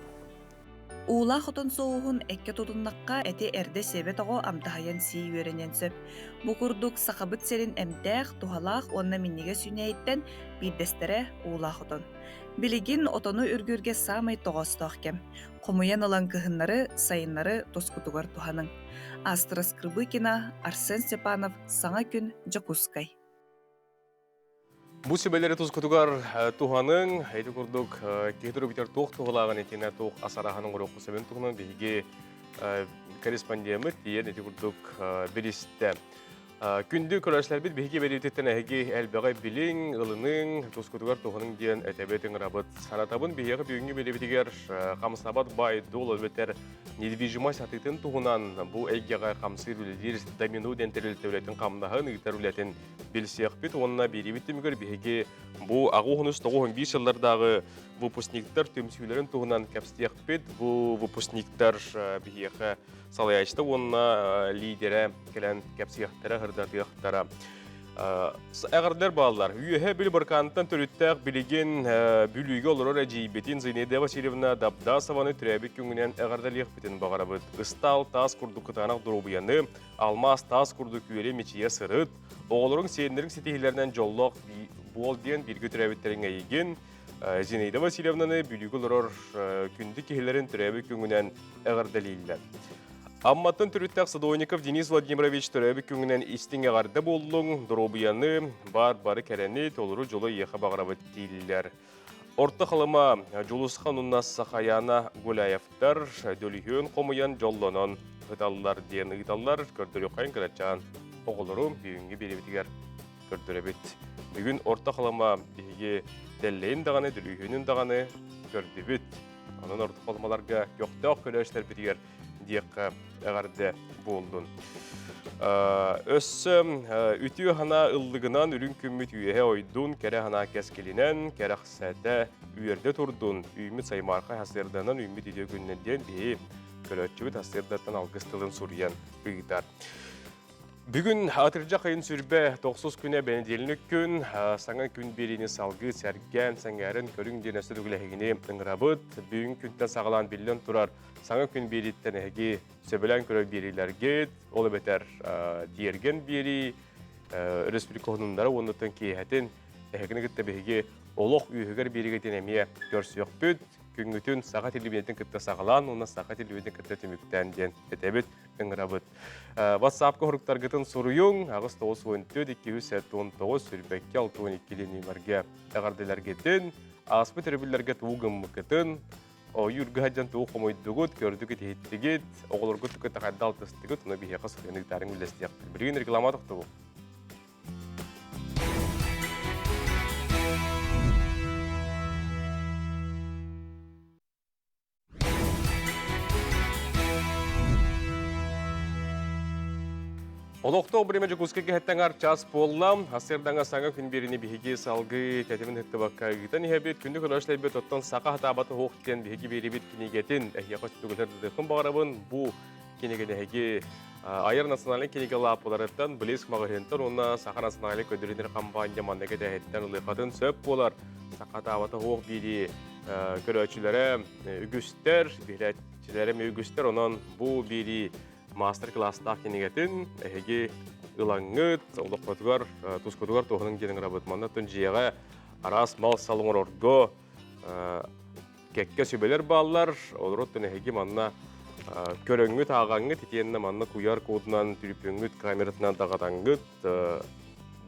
Speaker 20: Улах отон соуһун экке тутуннакка эти эрде себетого амтахаян сии үөренен сөп. Бу курдук сахабыт серин эмтэх тухалах онна минниге сүнэйттен биддестере улах отон. Билигин отону үргүрге самай тогостох кем. Комуян алан кыһыннары, сайыннары тоскутугар туханын. Астра Скрыбыкина, Арсен Степанов, Саңа күн, Жакускай.
Speaker 1: Бұл себелері тұзқытығар туғаның, әйті күрдік кейтірі бітер тоқ туғылаған етіне тоқ асарағаның ғырыққы себен туғынан бейге корреспондемі тиен әйті күрдік бірісті. Күнді көрәшлер бит бейге берететтен әйге әлбәғай білің, ылының, тұскутығар тұғының дейін әтәбетін рабыт. Санатабын бейге бүйінгі беребетігер қамсабат бай дол өбетер недвижимость атытын тұғынан бұл әйгеға қамсыр үлелер домину дентерілті өлетін қамнағын ұйтар үлетін білсеқ бет. Онына беребеттімігер бейге бұл ағуғыныз 95 жылдардағы выпускниктар төмсүйлерін тұғынан кәпстеқ бет. Бұл выпускниктар бейге салаячты онына лидері келен кәпсеқтері ғырдатықтары. Әғірдер балалар, үйе біл бірқанттан түріттәқ білеген бүліге олырыр әжейбетін Зайнеда Васильевна Дабдасованы түрәбік күңінен әғірдәліқ бетін бағарабыд.Ыстал тас күрді күтанақ дұрубияны, алмас тас күрді күйелі мечие сырыт, оғылырың сенлерің сетихілерінен жоллық бол ден біргі түрәбеттерін әйген, Зайнеда Васильевнаны бүліге олырыр күнді кехілерін түрәбік күңінен әғірдәлейлер. Амматтан түріттәқ Садойников Денис Владимирович түрәбік күңінен истің ағарды болдың, дұрубияны бар-бары кәрәні толыру жолы еқі бағырабыт дейлілер. Орта қалыма жолысқан ұннас Сақаяна Гуляевтар дөлігін қомыян жолланын ғыталылар ден ғыталылар көрдірі қайын кіратчаған оғылыру бүйінгі беребетігер көрдіребет. Бүгін орта қалыма бейге дәллейін дағаны, дөлігінің дағаны көрдебет. Оның орта қалымаларға жоқтақ көләштер бітігер дейқі әғарды болдың. Өссі үтіу ғана ұллығынан үрін күммет үйеге ойдың, кәрі ғана кәскелінен, кәрі қысәді үйерде тұрдың. Үйімет саймарқа хасырданан үйімет үйде күннеден бейі көлөтчігіт хасырдаттан алғыстылын сұриян ұйғыдар. Бүгін атыржа қайын сүрбе 90 күне бәнделінік күн, саңа күн берені салғы сәрген сәңәрін көрің денесі дүгіләгіне ұңырабыд. Бүгін күнттен сағалан білін тұрар саңа күн береттен әге сөбілән көрі берілерге, олы бәтер диерген бері, республика ғынындары оныттың кейхәтін әгіні күтті бәге олық үйігер берігетін әмия көрсі өкпід. Күнгітін саға телебінетін күтті сағалан, оны саға телебінетін күтті түміктен ден әтәбіт ұңырабыд. WhatsApp-қа құрықтарғытын сұруың, ағыз 9-14-219 сүрбәкке 6-12 нөмірге әғардыларгетін, аспы түрбілерге туғым мұқытын, ойырғы ғаджан туғы қомойдығыт, көрдігі тейттігіт, оғылырғы түкі тақайдал тыстығыт, оны бейеқі сұқиянықтарын үлестіяқтыр. Бірген рекламадықты бұл. Олоқты обырыма жүкізкеге әттіңар час боллам, асырдаңа саңа күн беріне бейге салғы тәтімін үтті баққа үгітін ебет, күнді күрәшлай бет оттан сақа хатабаты хоқтен бейге беребет кенегетін әйеқы түгілерді дұқын бағарабын, бұл кенегені әйге айыр националын кенеге лап оларыттан білеск мағырентін, оны сақа националын көдірінер қамбайында мандеге дәйеттен ұлықатын сөп болар. Сақа хатабаты хоқ бейді көрәчілері үгістер, бейретчілері үгістер, онын бұл бейді мастер-класстақ кенегетін әйге ұлаңғыт, ұлықпатығар, тұскотығар тоғының кенің рабытманна түн жиеға арас мал салыңыр орго кәкке сөбелер балылар, олырыттың әйге манна көріңгіт ағаңғыт, етеніне манна куяр кодынан түріпіңгіт камератынан дағатаңғыт,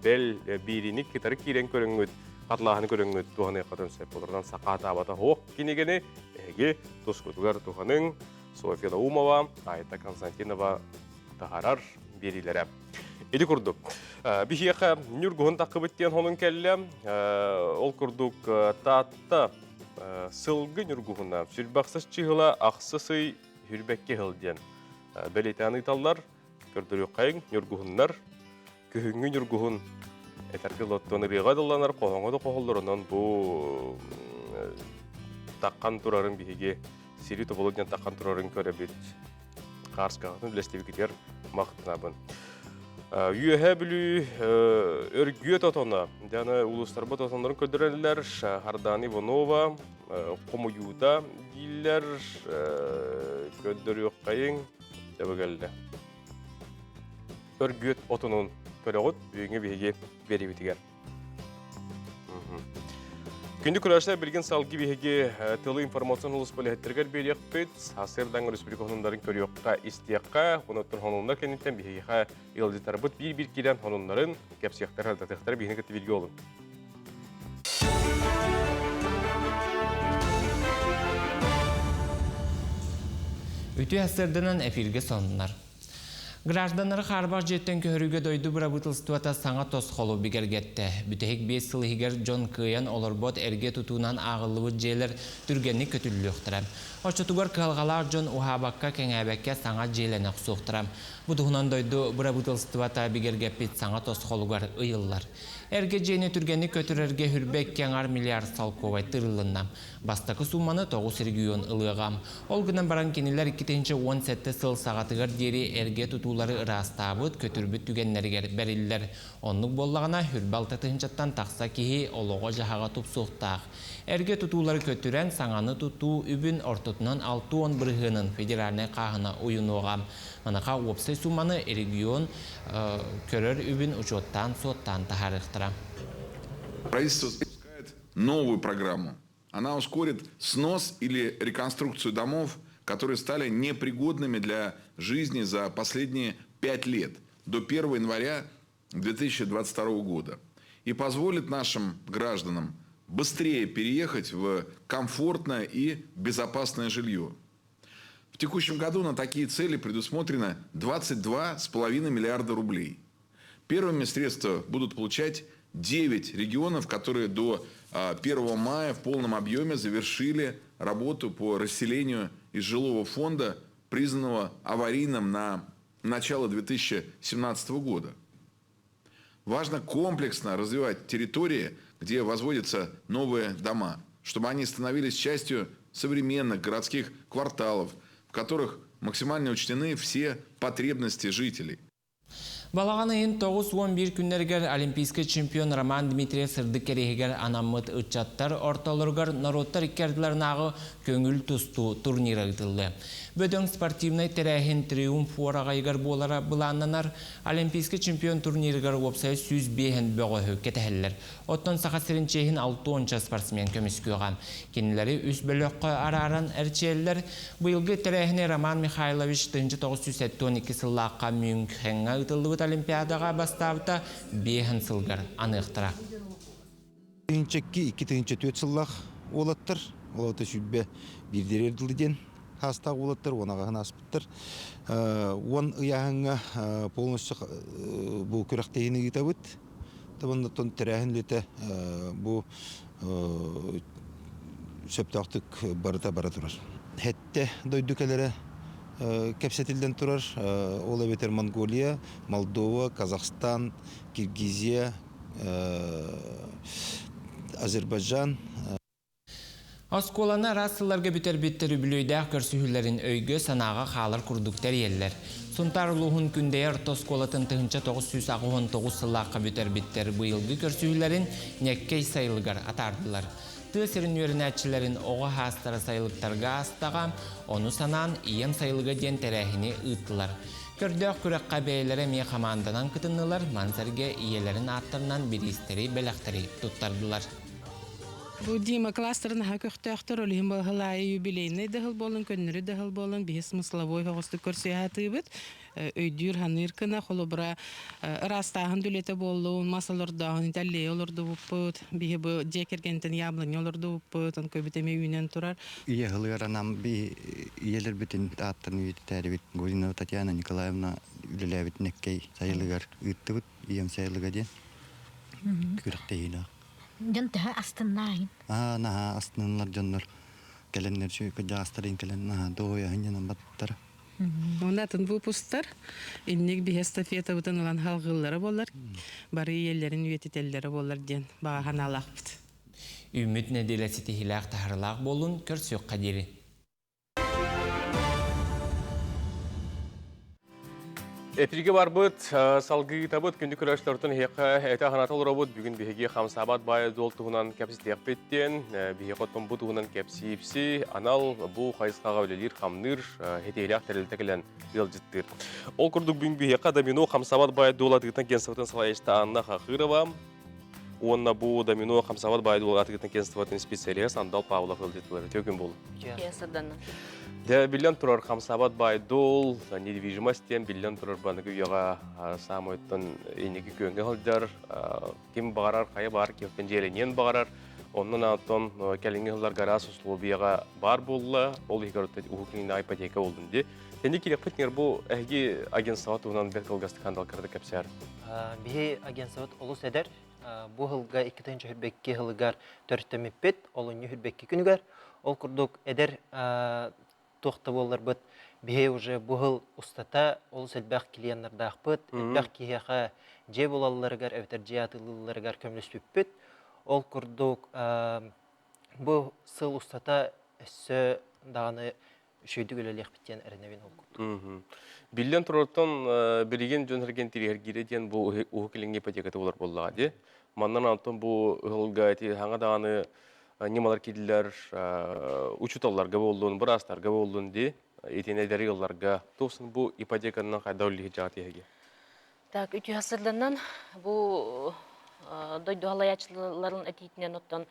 Speaker 1: бәл бейрінік кетары кейрен көріңгіт, қатлағын көріңгіт туғаны еқатын сөп олырдан сақата абата хоқ кенегені әйге тұскотығар тоғының София Наумова, Айта Константинова тағарар берилері. Еді күрдік. Бихеқі нүргіғын тақы біттен оның кәлі. Ол күрдік татты сылғы нүргіғына. Сүрбақсыз чиғыла ақсысы хүрбәкке ғылден. Бәлейтән ұйталар, көрдірі қайын нүргіғынлар, күхіңгі нүргіғын әтәргі лоттоны рейғадыланар, қоғаңыды қоғылырынан бұл таққан тұрарын бихеге Сирий тоболуден таққан тұрарын көрі бет қарсқағатын білестевікетер мақтынабын. Үйеге білі өргүйет отона, дәні ұлыстарбы отонларын көдірелілер, Хардани Иванова, Қомуюда дейілер, көдірі қайын, дәбігелді. Өргүйет отонын көрі ғыт, үйіңе бейге беребетігер. Күнді күрәшілер білген салғы бейге тылы информацион ұлыс бөлігеттергер берек бет, асырдан республика ғынындарын көріоққа істеққа, ғыноттың ғынындар кәнеттен бейге елдетар бұд бір керен ғынындарын кәпсияқтар ғадатықтар бейіне кітті білге олын.
Speaker 2: Үті әсірдінен әфирге сонынлар. Гражданлары харбақ жеттен көріге дойду бұрабытылстуата саңа тосқолу бігергетті. Бүтехік 5 сылығығар Джон Кыян оларбот әрге тұтуынан ағылығы желер түргенні көтіліліқтірам. Очотугар кылғалар Джон ухабаққа кәңәбәкке саңа желені құсуқтырам. Бұдығынан дойду бұрабытылстуата бігергеппет саңа тосқолуғар ұйыллар. Әрге жені түргенні көтірерге хүрбек кәңар миллиард салковай тырылыннам. Бастақы сумманы 9 регион ылығам. Ол күнен баран кенелер 2-17 сыл сағатығыр дері әрге тұтулары ырастабыт көтірбіт түгенлергер бәрілілер. Онлық боллағына хүрбалты тұхынчаттан тақса кейі олығы жағаға тұп соқтақ. Әрге тұтулары көтірен саңаны тұту үбін ортотынан 6-10 бірғының федеральны қағына ойын оғам. Анақа опсай сумманы регион көрір үбін учоттан соттан тахарықтыра.
Speaker 3: Правительство запускает новую программу. Она ускорит снос или реконструкцию домов, которые стали непригодными для жизни за последние 5 лет, до 1 января 2022 года. И позволит нашим гражданам быстрее переехать в комфортное и безопасное жилье. В текущем году на такие цели предусмотрено 22,5 миллиарда рублей. Первыми средства будут получать 9 регионов, которые до 1 мая в полном объеме завершили работу по расселению из жилого фонда, признанного аварийным на начало 2017 года. Важно комплексно развивать территории, где возводятся новые дома, чтобы они становились частью современных городских кварталов, в которых максимально учтены все потребности жителей.
Speaker 2: Балаған айын 9-11 күннергер олимпийский чемпион Роман Дмитриев сырды керегер анаммыт ұтчаттар орталыргар народтар иккерділернағы көңіл тұсту турнира ұтылды. Бөдің спортивный тәрәхін триумф орағайгар болара бұланнанар олимпийский чемпион турниргар опсай 105 бөғі кетәхілер. Оттан сақасырынчейін 6-10 спортсмен көміскіған. Кенілері үс бөліққа араран әрчелер бұйылғы тәрәхіне Роман Михайлович 1972 сыллаққа Мюнхенға ұтылды Олимпиадаға бастауыта 5 сылғар анықтыра.
Speaker 22: Түйінчекке 2-4 сыллақ олаттыр. Олаты сүрбе бірдер ерділден хастағы олаттыр, онағағын аспыттыр. Он ұяғыңа полностью бұл көріқтейіні етабыт. Табындықтың тірәхін леті бұл сөптақтық барыта тұрар. Хәтті дойдукелері кәпсетілден тұрар. Ол әбетер Монголия, Молдова, Казахстан, Киргизия, Азербайджан.
Speaker 2: Осколаны расыларға бүтер-бүттер үбілөйдәқ көрсүхілерін өйгі санаға қалыр күрдіктер еллер. Сұнтар ұлығын күндейер тосколатын тұхынша 919 сылаққа бүтер-бүттер бұйылғы көрсүхілерін неккей сайылығар атардылар. Тысырын өрінәтчілерін оғы хастары сайылықтарға астағам, оны санан ием сайылығы ден тәрәхіне ұттылар. Көрдіқ күрекқа бәйлері ме команданан күтінілер, мансерге иелерін аттарынан бірістері бәліқтері тұттардылар.
Speaker 23: Бу Дима кластерын көктөктөр олим балгалай юбилейный дагыл болун көннөрү дагыл болун бие смысловой хогосту көрсөятыбыт өйдүр ханыркына холобра растагын дүлете болду масалордагын италия олорду буппут бие бу жекергентен яблоня олорду буппут он көбүтеме үйүнөн турар
Speaker 24: иелыгаранам би иелер бүтүн аттын үйүттәрбит Гулина Татьяна Николаевна үлеләбит неккей сайылыгар ыттыбыт ием сайылыга ден күрәктейина
Speaker 25: Жонтаға астыннайын.
Speaker 24: Наға астынлар жонлар. Келенлер шүйкі жастарын келен наға доя хынянан баттар.
Speaker 23: Онатын бұл пұстар, иннек бі эстафета бұтын ұлан халғылары болар, бары елерін үйететелері болар ден бағаған алақ бұд.
Speaker 2: Үміт неделесі тихилақ тахарлақ болын көрсөк қадері.
Speaker 1: Эпирге бар бұд, салғы табыт күнді күрәштортын хеқі әті ғанатыл робыт бүгін бігеге қамсабат бай долтығынан кәпсіз тәқпеттен, біге қоттың бұтығынан кәпсейіпсі, анал бұл қайысқаға өлелер қамныр, хетейліғ тәрілтәкілен бел жіттір. Ол күрдік бүгін бігеға домино қамсабат бай доладығытын кенстіватын салайышты Анна Хақырова, онна бұл домино қамсабат бай доладығытын кенстіватын специалист Андал Павла Хылдетілері. Төгін бұл. Да, биллион турар қамсабат бай дол, недвижимостен биллион турар банығы ұяға самойттың енекі көнгі ғылдар, кем бағарар, қайы бар, кептен желенен бағарар. Ondan атын кәліңгі ғылар ғарас условияға бар болла, ол егерді ұхықлingina ипотека олдың де. Тенде керек пөтінер бұл әге агентсават ұғынан бәт қылғасты қандалқарды кәпсәр?
Speaker 4: Бихи агентсават олыс әдер. Бұл ғылға 2-тен жүрбекке ғылығар төрттемеппет, олын жүрбекке күнігер. Ол күрдік әдер тоқты болар бұд. Бихи уже бұл ғыл ұстата, олыс әлбәқ келиянлардақ бұд. Әлбәқ кейеға же болаларығар, әвітер же атылыларығар көміліспеппет. Ол күрдік бұл сыл ұстата әсі дағаны шөйдік өлелек біттен әріневен ол күрдік.
Speaker 1: Билен тұрырттан біреген жөнерген тирергереден бұл ұхықлинге ипотекаты олар болуға де. Маннан антон бұл ғылға хаңа дағаны немалар кеділер учуталларға болуын, бір астарға болуын де, етен әдәрі оларға. Тосын бұл ипотеканың қайда өлігі жағаты еге?
Speaker 6: Так, үті ғасырларынан бұл дойду халаячыларын әтейтінен оттан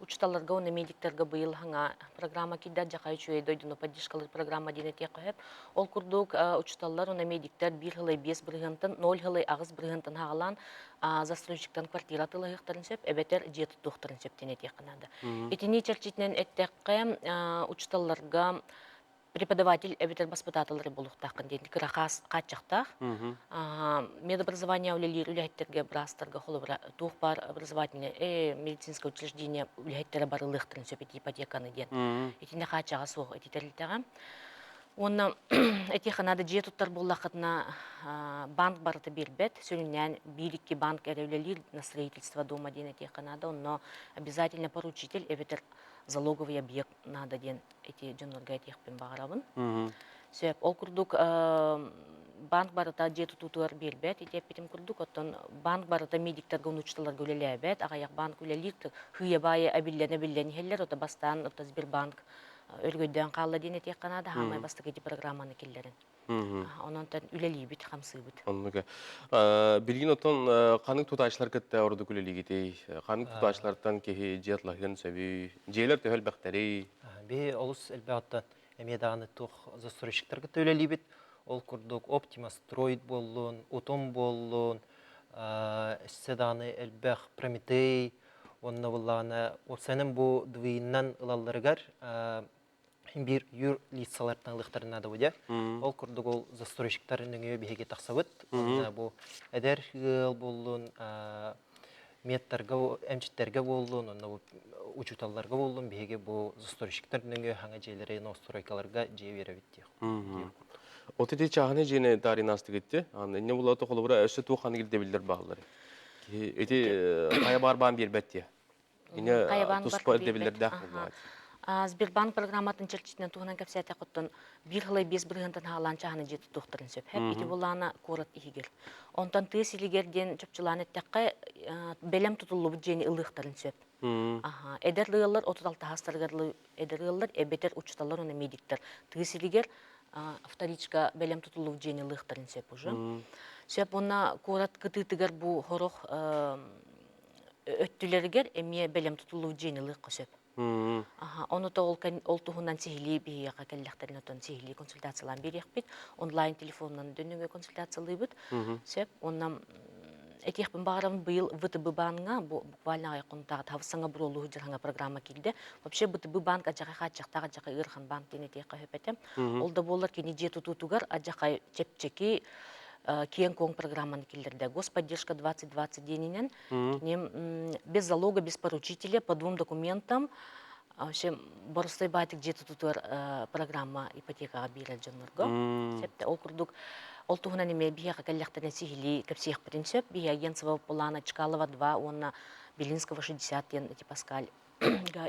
Speaker 6: учталарга оны медиктерге быйыл хаңа программа кидда жақай чуе дойдуны поддержкалар программа дене тек қойып. Ол күрдік учталар оны медиктер 1 хылай 5 біргінтін, 0 хылай ағыз біргінтін хағалан застройщиктан квартира тылығықтарын сөп, әбетер жеті тұқтарын сөптене тек қынады. Етіне черчетінен әттеққа учталарга преподаватель әбетер баспататылары болуқтақын дейін, кірақас қатчақтақ. Медобразование үләйеттерге бірастарға қолы тұқ бар образовательный медицинское учреждение үләйеттері бары лықтырын сөпеті ипотеканы дейін. Етінде қатчаға соғы әтетерлітіға. Оны әтеқанады же тұттар болақытына банк барыты бербет, сөнінен билікке банк әрәулелер на строительство дома дейін әтеқанады. Оны обязательно поручитель әбетер залоговый объект надо ден эти жонорга этихпен багарабын. Сөп ол курдук банк барыта жети тутуар бербет, этепитим курдук оттон банк барыта медиктерге унучталар гөлелебет, агаяк банк үлелик хыя бае абиллене хеллер ота бастан ота Сбербанк өргөйдөн калла ден этих канада хамай бастык эти программаны келлерин. Ононтан үлелибит хамсыбыт.
Speaker 1: Оннуга. Билгин отон канык тутачлар кетте орду күлелигитей. Канык тутачлардан кеһи жетлагын сөби. Желер төһөл бактери.
Speaker 4: Бе олус элбаттан эмеданы тух застройщиктер кетте үлелибит. Ол курдук Optima Стройт боллун, Утом боллун, седаны элбах Прометей, онна булланы. Ол сенин бу двыйнан ылалларыгар бир юр лицалардан лыктарына да буде. Ол курдук ол застройщиктарын өңө беге таксабыт. Бу эдер гыл боллун, меттерге, эмчиттерге боллун, онна учуталларга боллун беге бу застройщиктарын өңө хаңа жейлери новостройкаларга жей беребит.
Speaker 1: Отети чағаны жене тарин асты кетті. Не болады қолыбыра өсі туқаны келді білдер бағылары. Эти қая барбан бербетте. Ине туспа өдді білдер дақ болады.
Speaker 6: Сбербанк программатын черчитінен туғынан кәпсәті құттын 1 хылай 5 біргінтін хағалан чағаны жеті тұқтырын сөп. Хәп еті болағына корат ихигер. Онтан тыз илигерден чөпчіланы тәққа бәлем тұтылы бұд жені ылықтырын сөп. Эдер лығылар, 36 хастарғарлы эдер лығылар, әбетер учталар оны медиктер. Тыз илигер вторичка бәлем тұтылу жені лықтарын сөп ұжы. Сөп оны корат кытытыгар бұ хорох өттілергер әме бәлем тұтылу жені лыққы сөп. Оны да ол тұғынан сехили бейеға кәлләқтерін өтін сехили консультациялан берек бет. Онлайн телефонынан дөніңе консультациялы бұд. Сөп онынан Этих бағарам был ВТБ банка, буквально айқонтағы тавсаңа бұролу жүрхаңа программа келді. Вообще ВТБ банк ажақай қачақтағы ажақай ұрхан банк дене тейқа хөпетем. Ол да болар кені жету тұтуғар ажақай чепчеки кең коң программаны келдірді. Господдержка 2020 денінен без залога, без поручителя, по 2 документам вообще борыстай байтық жету тұтуғар программа ипотекаға бейрел жонларға. Септі ол күрдік Ол туғынан еме бияға кәлләқтарен сихили көпсеяқ бірінсөп, бия агентсова Полана Чкалова 2, онна Белинского 60 ден эти Паскаль.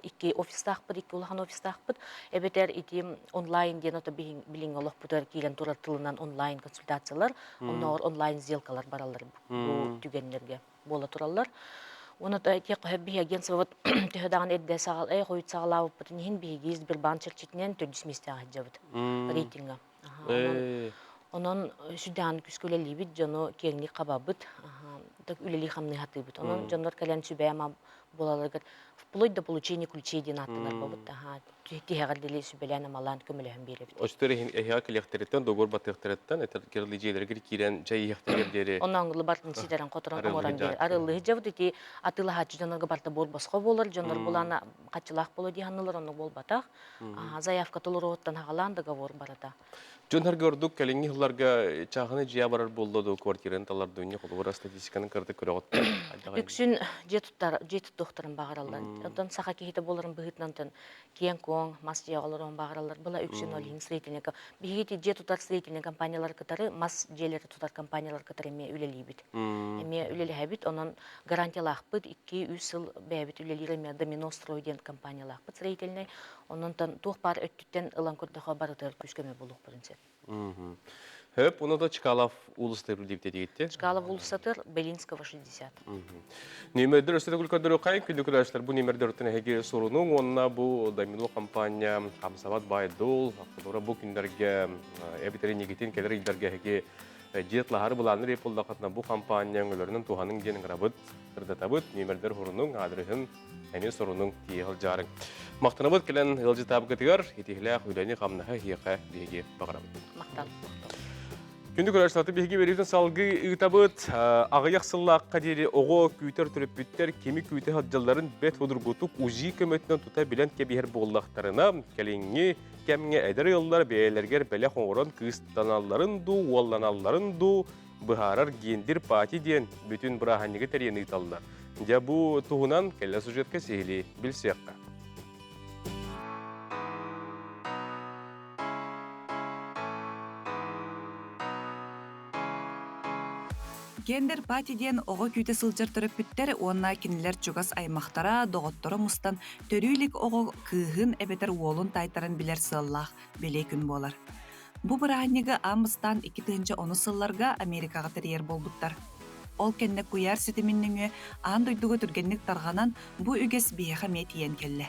Speaker 6: Икки офистақ бұд, икки улахан офистақ бұд. Әбетер ити онлайн ден ота билин олық бұтар кейлен турар тылынан онлайн консультациялар, онна онлайн сделкалар баралар бұл түгенлерге бола туралар. Оны да тек бия агентсова төхедаған әдді сағал, қойыт сағалауы бұтын ехін бия бір банк черчетінен 400 месте ағаджа бұд рейтинга. Onun südan küsküleli bit, jonu kengli kababıt, tak üleli hamni hatı bit. Onun jonlar kalen sübeyama болалыгыр. Вплоть до получения ключей ден аттылар бабыт. Тихәгәрдели сүбәләне малан көмеләһен биреп.
Speaker 1: Остөрен эһя килехтереттен догор батыхтереттен этер кирле җейләргә кирен җай ихтеләр.
Speaker 6: Онан гылы бартын сидерен которан оран бер. Арылы җавды ти атыла хаҗ җанырга барта бор баска болар, җаныр булана качылак болу диһаннылар оны бол батак. Заявка толороттан хагалан договор барата.
Speaker 1: Жондар көрдүк келеңги хылларга чагыны жия барар болду квартираны талар дөнья кулура статистиканы кырды көрөгөт.
Speaker 6: Үксүн жети докторын багаралар. Ондан саха кихите боларын быгытнантын киен кон мас жагаларын багаралар. Була үксүн олин строительный бигити жет тутар строительный компаниялар катары мас желер тутар компаниялар катары эме үлелибит. Эме үлелебит, онон гарантиялакпыт 2-3 жыл бәбит үлелир эме домино стройден компаниялакпыт строительный. Оннан тух бар өттүттен ылан көрдөгө барытыр күскөмө болук принцип.
Speaker 1: Хөп, оны да Чкалов улустыр дип дегетте.
Speaker 6: Чкалов улустыр Белинского 60.
Speaker 1: Немердер өстө көлкөдөрө кай күндүкүлөштөр бу немердер өтөнөге сорунун онна бу домино компания Камсават Байдул акылора бу күндөргө эбитерин негетин келер илдерге хеге жетлахар буланы реполдакатна бу компания өңөлөрүнүн туханын ген грабыт кырдатабыт немердер хорунун адресин эне сорунун тиел жарың. Мактанабыт келен ылжы табгытыгар этихле хүлөни камнаха хиека биге багарабыт.
Speaker 6: Мактал.
Speaker 1: Күнді көрәшілаты бейге беретін салғы ұйтабыт, ағаяқ сыллаққа дейі оғы күйтер түріп бүттер, кемі күйті хаджаларын бәт ғудырғутук ұжи көмөтінен тұта білен кебігер боллақтарына, кәліңі кәміңе әдір еллар бәйелергер бәлі қоңыран күйістаналарын ду, уалланаларын ду, бұхарар гендір пати ден бүтін бұрағанығы тәрені ұйталдар. Дя бұ тұғынан кәлі сюжетке сейлі білсеққа.
Speaker 20: Гендер патиден ого күте сылжыр тұрып бүттер, онна кинилер чугас аймақтара, доғыттыры мұстан төрүйлік ого кыһын әбетер уолун тайтарын билер сыллах белей күн болар. Бу бұрағанығы амыстан 2-10 сылларга Америкаға терьер болбуттар. Ол кенне куяр сетиминніңе аан дойдуғы түргенник тарғанан бу үгес бейеға метиен келле.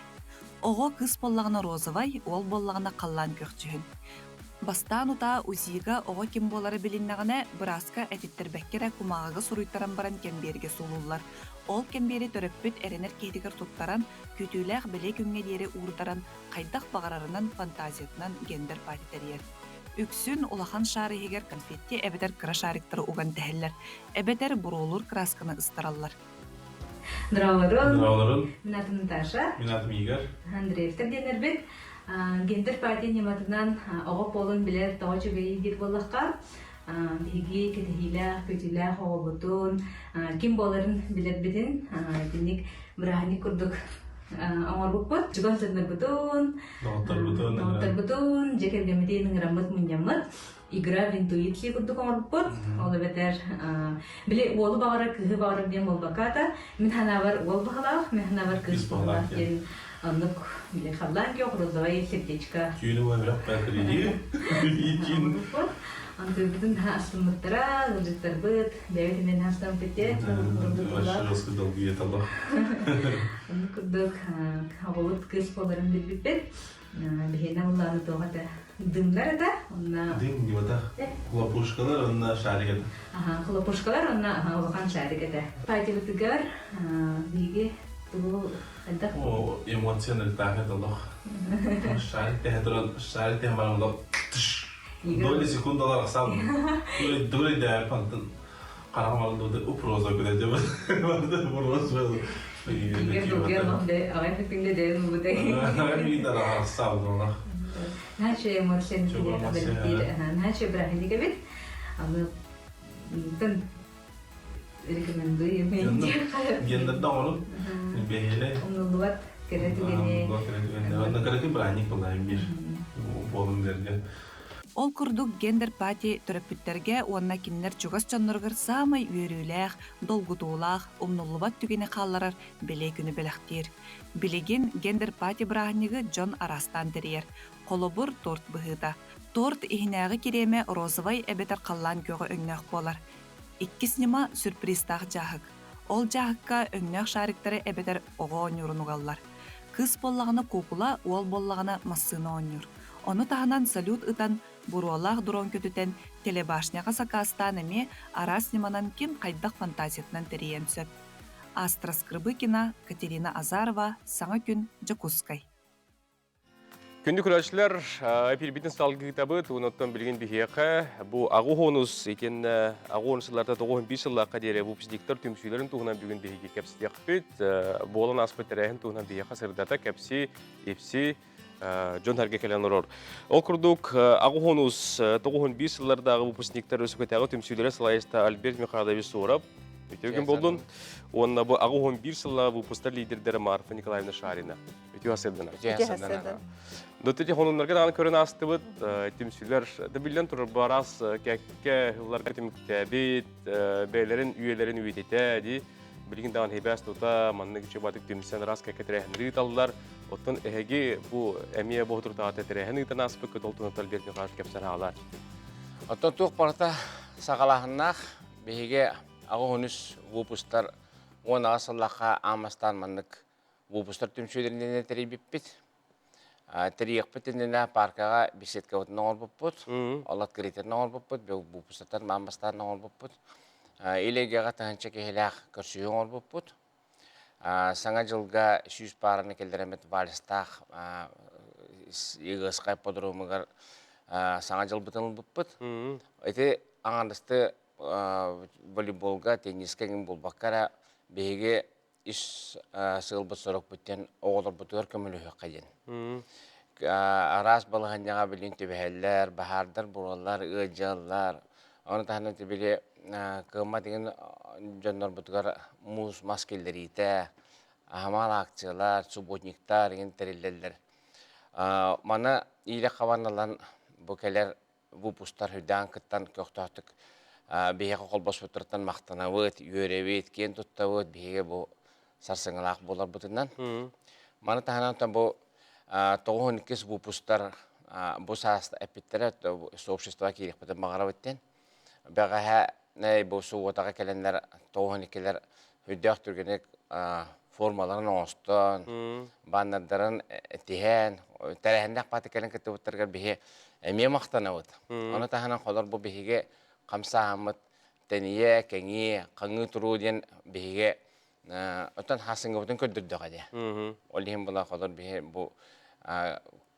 Speaker 20: Ого кыз боллағына розовай, ол боллағына қаллан көкчүхін. Бастан ута узига ого ким болары билиннагана браска этиттербеккере кумагага суруйттаран баран кемберге сулуллар. Ол кембери төрөппүт эренер кейдигер туттаран, күтүүлэх беле күнгө диери ууртаран, кайдак багарарынан фантазиятынан гендер патитериер. Үксүн улахан шарыгер конфетти эбетер кыра шариктары уган тэхеллер. Эбетер бурулур красканы ыстараллар.
Speaker 7: Здраволорун.
Speaker 20: Мен атым Наташа.
Speaker 7: Мен атым Игорь.
Speaker 20: Андреевтер денербит. Гендер пати нематынан оғы полын білер тауачы бейі дет болаққа. Биги кетехилә, көтілә, хоғыбытын, ким боларын білер бетін. Денек бірағыны күрдік аңар бұқпыт. Жүган сәдінер бұтын, дауыттар бұтын, жекергемедейінің рамыт мұнямыт. Игра в интуиции күрдік аңар бұқпыт. Олы бәтер біле олы бағара, кығы бағара бен бол бақата. Мен хана бар ол бағалақ, мен хана бар кыз бағалақ. Аннык биле халлан yok розовое сердечко.
Speaker 7: Тюлевая враг патрили. Летин.
Speaker 20: Анты бүтүн астымыттара, ылжыттар быт, бәйбет мен астам пете.
Speaker 7: Вообще рассказал где-то Allah.
Speaker 20: Анны күрдік хавылыт кыз боларын билбеппет. Бехена уланы тоғата дымлар да.
Speaker 7: Дым не вода. Хлопушкалар, онна шарикет.
Speaker 20: Хлопушкалар, онна улахан шарикет. Пайтилытыгар, биге туу
Speaker 7: О, эмоциональ так это лох. Шарик тем барам лох. Доли секундалар сам. Доли да пантын. Карамалды да упроза көдө деп. Барды упроза.
Speaker 20: Наче эмоцион наче брахи гебит. Тен рекомендую
Speaker 7: Гендер даңырын бейеле.
Speaker 20: Умнулуат керетігене.
Speaker 7: Онна кереті браник болайын бір болымдерге.
Speaker 20: Ол күрдік гендер пати төрөппүттерге уанна киннер чугас чонноргар самай үйөрүлээх, долгутуулаах, умнуллубат түгене қалларар беле күні белектер. Билеген гендер пати браханиги Джон Арастан терьер. Колобур торт быһыта. Торт ихинээги киреме розовай эбетер қаллан көгө өңнөөх болар. Иккис нима сюрпристаах жаахык. Ол жаахыкка өңнөөх шариктары эбетер ого оñурунугаллар. Кыз боллагына кукула, ол боллагына массыына оñур. Оны таханан салют ытан буруалаах дурон көтүтен телебашняга сакастан эме арас ниманан ким кайдак фантазиятынан териен сөп. Астра Скрыбыкина, Катерина Азарова, Саңа күн, Жакускай.
Speaker 1: Күнді күрәшілер, әпірбетін салғы кітабы туыноттан білген бігеқі. Бұл ағу хонус екен ағу хонусыларда 95 жыллаққа дере бұпсидіктер түмсүйлерін туғынан бүгін бігеге кәпсі деқпет. Болын аспыт тәрәйін туғынан бігеқа сырдата кәпсі, епсі, жон әрге кәлен ұрыр. Ол күрдік ағу хонус 95 жыллардағы бұпсидіктер өсікетәғі түмсүйлері салайыста Альберт Михайлович Сорап. Өтеуген болдың. Онына бұл ағу 11 жылла бұпыстар лидердері Марфа Николаевна Шарина. Өтеу асырдына. Дотети хонунларга аны көрөн астыбыт, темсүйлер дебилен турар барас кәкке хылларга темктәбит, бәйләрен үеләрен үететә ди. Билгин даган хебәс тута, манны кичә батык темсен рас кәкке тәрәһен риталлар. Оттан эһеге бу әмия бу турта тәрәһен итен аспык көтөлтүн талберне каш кәпсән алар.
Speaker 8: Оттан тук парта сагалахнах беге агонус вупустар она асаллаха амастан маннык вупустар темсүйләренә тәрибиппит. Триек петенена паркага беседка вот нор буппут, аллат критер нор буппут, бу бупустар мамбастар нор буппут. Илегага танча кехлах көрсү нор буппут. Саңа жылга 100 параны келдеремет валстах игыскай подрумыгар саңа жыл бутын буппут. Эти аңандысты волейболга, тенниске гин булбаккара беге иш сылбыт сорок бүттен оғылыр бұтығыр көмілігі қайын. Арас балыған жаңа білін төбәлер, бахардар, бұралар, ұжалар. Оны тағынан төбелі кыма деген жонлар бұтығыр мұз маскелдер еті, амал акциялар, субботниктар, деген тәрелелер. Мана ийлі қаваналан бұкелер вупустар хүдән кыттан көқтақтық бейеқі қолбас бұтырттан мақтанавыд, үйеревет, кен тұттавыд, бейеге бұл сарсыңылақ болар бұтынан. Маны тағынан бұл 92 бұпустар бұл сағаста әппеттері сообщества кейлік бұтын мағара өттен. Бәғаға бұл суғытаға кәлендер 92-лер хүддіғ түргенек формаларын оңыстан, баннардарын тиген, тәрәхіндәк баты кәлен кәтті бұттарғар бейе әме мақтанавыд. Оны тағынан қолар бұл бейеге қамсағамыд, тәние, кәңе, қаңы тұру ден бейеге Оттан хасыңғы бұтын көрдірді ғаде. Олейін бұла қолыр бұл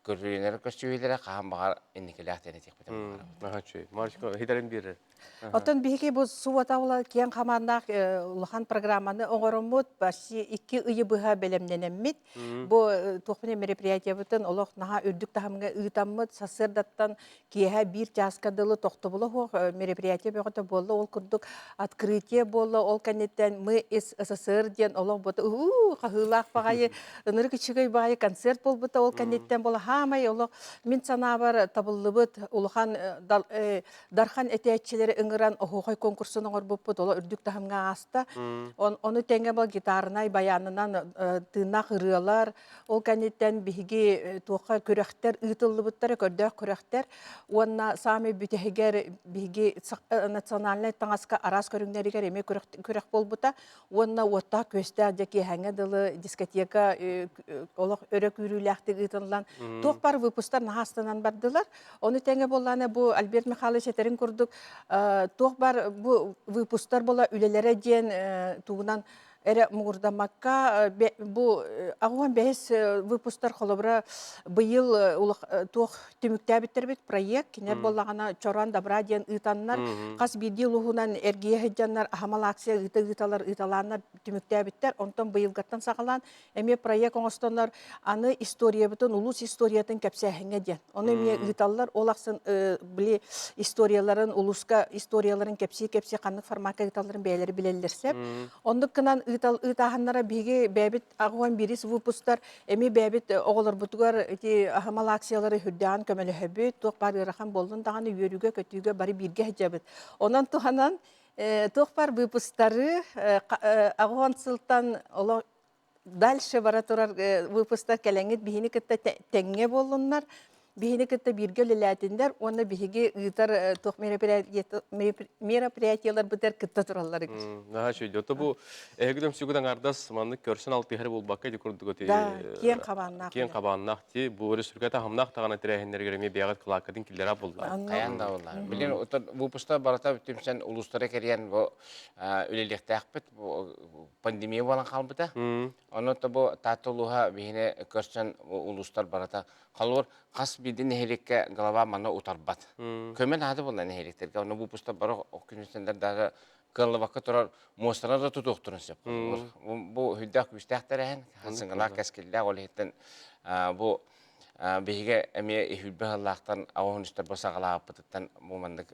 Speaker 8: көрдірінері көстүйелері қаған бағар еннекелі ақтен етек бұтын бағар.
Speaker 1: Марчко, хитарин берір.
Speaker 10: Оттан бейге бұл су атауыла кен қаманнақ ұлған программаны оңырымыд, баши 2 үйі бұға бәлемненеммет. Бұл тоқпыне мероприятия бұтын олық наға үрдік тағымға ұйтаммыд, сасырдаттан кейе бір жасқадылы тоқты бұлы хоқ мероприятия бұғыта болды. Ол күрдік открытие болды, ол кәнеттен мы СССР ден олық бұты қағылақ бағайы, ұныры күшігай бағайы концерт бол бұты, ол кәнеттен болды. Хамай олық мен сана бар табылы бұд, ұлған дархан әтәтчілері ыңыран оғай конкурсын оңыр бұппыд, ола үрдік тағымға аста. Оны тәңе бұл гитарынай баянынан тыңнақ ұрылар, ол кәнеттен бігі туаққа көрәқтер, ұйтылы бұттары көрдәқ көрәқтер. Онына сами бүтігер бігі национальный таңасқа арас көріңдерігер еме көрәқ бол бұта. Онына отта көстер деке әңеділі дискотека олық өрек үріләқті ұйтылан. Тоқ бар выпустар нағастанан бардылар. Оны тәңе боланы бұл Альберт Михайлович әтерін көрдік. Тоқ бар бұл выпустар бола үлелері ден туғынан әрі мұғырдамаққа бұл ағуан бәйіз выпустар қолыбыра бұйыл тоқ түміктәбіттер бет проект. Кенер болағана чоран дабра ден ұйтанлар. Қас бейді ұлығынан әргейе хеджанлар, ахамал акция ұйталар ұйталанлар түміктәбіттер. Онтан бұйылғаттан сағалан әме проект оңыстанлар аны история бітін, ұлыс историятын кәпсәхіңе ден. Оны әме ұйталар олақсын біле историяларын, ұлысқа историяларын кәпсе қанық форматқа ұйталарын бәйлері білелерсеп. Ондық кынан ұйтағанлара бейге бәбіт ағуан беріс выпустар, әме бәбіт оғылар бұтығар ахамал акциялары хүрдіған көмелі хөбі, тоқ бар ұрақан болдың дағаны үйеріге көтіге бары бірге әжабыд. Онан тұғанан тоқ бар выпустары ағуан сылтан дальше бара тұрар выпустар кәләңет бейіні кітті тәңге болынлар. бихини кытта бирге лелятиндер, оны биһиги ыытар тох мероприятиялар бытар кытта тураллар.
Speaker 1: Наха шөйді. Ота бу эгидем сүгүден ардас маннык көрсөн алты хәр булбакка дикурдук оти.
Speaker 10: Да, кен кабаннак.
Speaker 1: Кен кабаннак ти бу республиката хамнак тагана тирәһеннәр гереме биягат кылаккадын килләр булдылар.
Speaker 8: Каянда булар. Билен бу пуста барата битимсен улустара керген бу үлелектәкпет пандемия булган калбыта. Оны та бу татылуга бихине көрсөн улустар барата халвар кас бидин хелекке глава мана утарбат. Көмен ады булган хелектерге оны бу пуста бара окүнсендер дагы кыллыбакка турар мостана да тутуктурун сеп. Бу хүддәк күстәхтәрәһен хасыңгала каскелдә олеттен бу биһиге эме хүлбәллахтан авоныстар басагала апыттан момандык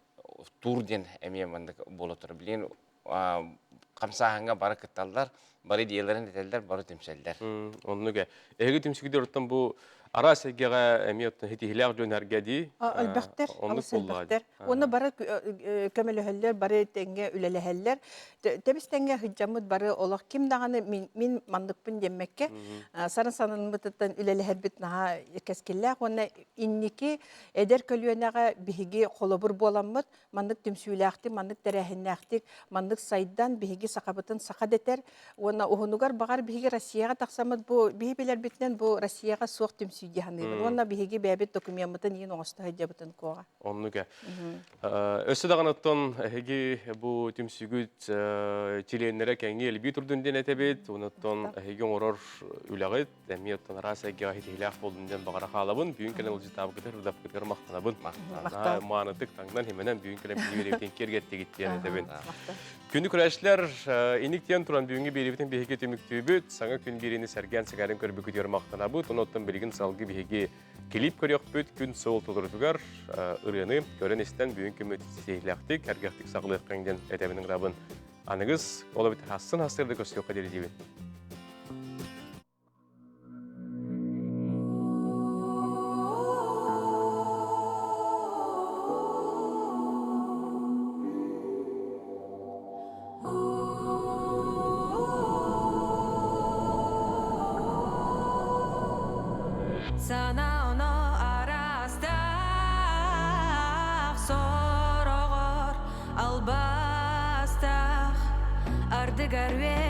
Speaker 8: турден эме мандык болотыр билен камсаһанга бары кытталдар бары диелерин детелдер бары темселдер.
Speaker 1: Оннуга эги темсигидер оттан бу арасегега эме оттан хитиһләр жөнәргә ди.
Speaker 10: Албәттер, албәттер. Оны бары көмелөһәлләр, бары тәнгә үләләһәлләр. Тебистәнгә хиҗамыт бары олак ким даганы мин мандыкпын демәккә. Сарын санын бутыттан үләләһәр бит наһа кескелләр. Оны инники эдер көлүенәгә биһиге холобур боламмыт. Мандык темсүләхти, мандык тәрәһеннәхти, мандык сайдан биһиге сакабытын сакадетер. Оны оһунугар багар биһиге Россияга таксамыт бу биһибеләр битнән бу Россияга суак темсү Оны биһиге бәбит документтан ин оңоста хаҗабытын кога.
Speaker 1: Оннуга. Өсө даган оттон эги бу темсүгүт чиленнәре кәңге элби турдунден этебет, оныттон эги орор үләгет, эми оттон расага хитилах болдунден багара халабын, бүгүн кенел житабы кетер, урдап кетер мактанабын. Маанытык таңдан хеменен бүгүн кенел биверебитен кергетти гиттен этебен. Күнү күрәшләр иниктен туран бүгүнгө беребитен биһиге төмүктүбүт, саңа күн бирини сәргән сәгәрен көрбү күтөр мактанабыт, оныттон билген салгы биһиге Клип көрөкпүт күн соол толурдугар ырыны көрөн истен бүгүн көмөт сейлактык, әргәхтик саглык кеңден этебинин рабын. Аныгыз ола бит хасын хасырды көсөккө дережебет.
Speaker 9: Sana ono arasda sorogor albasta ardıgar ve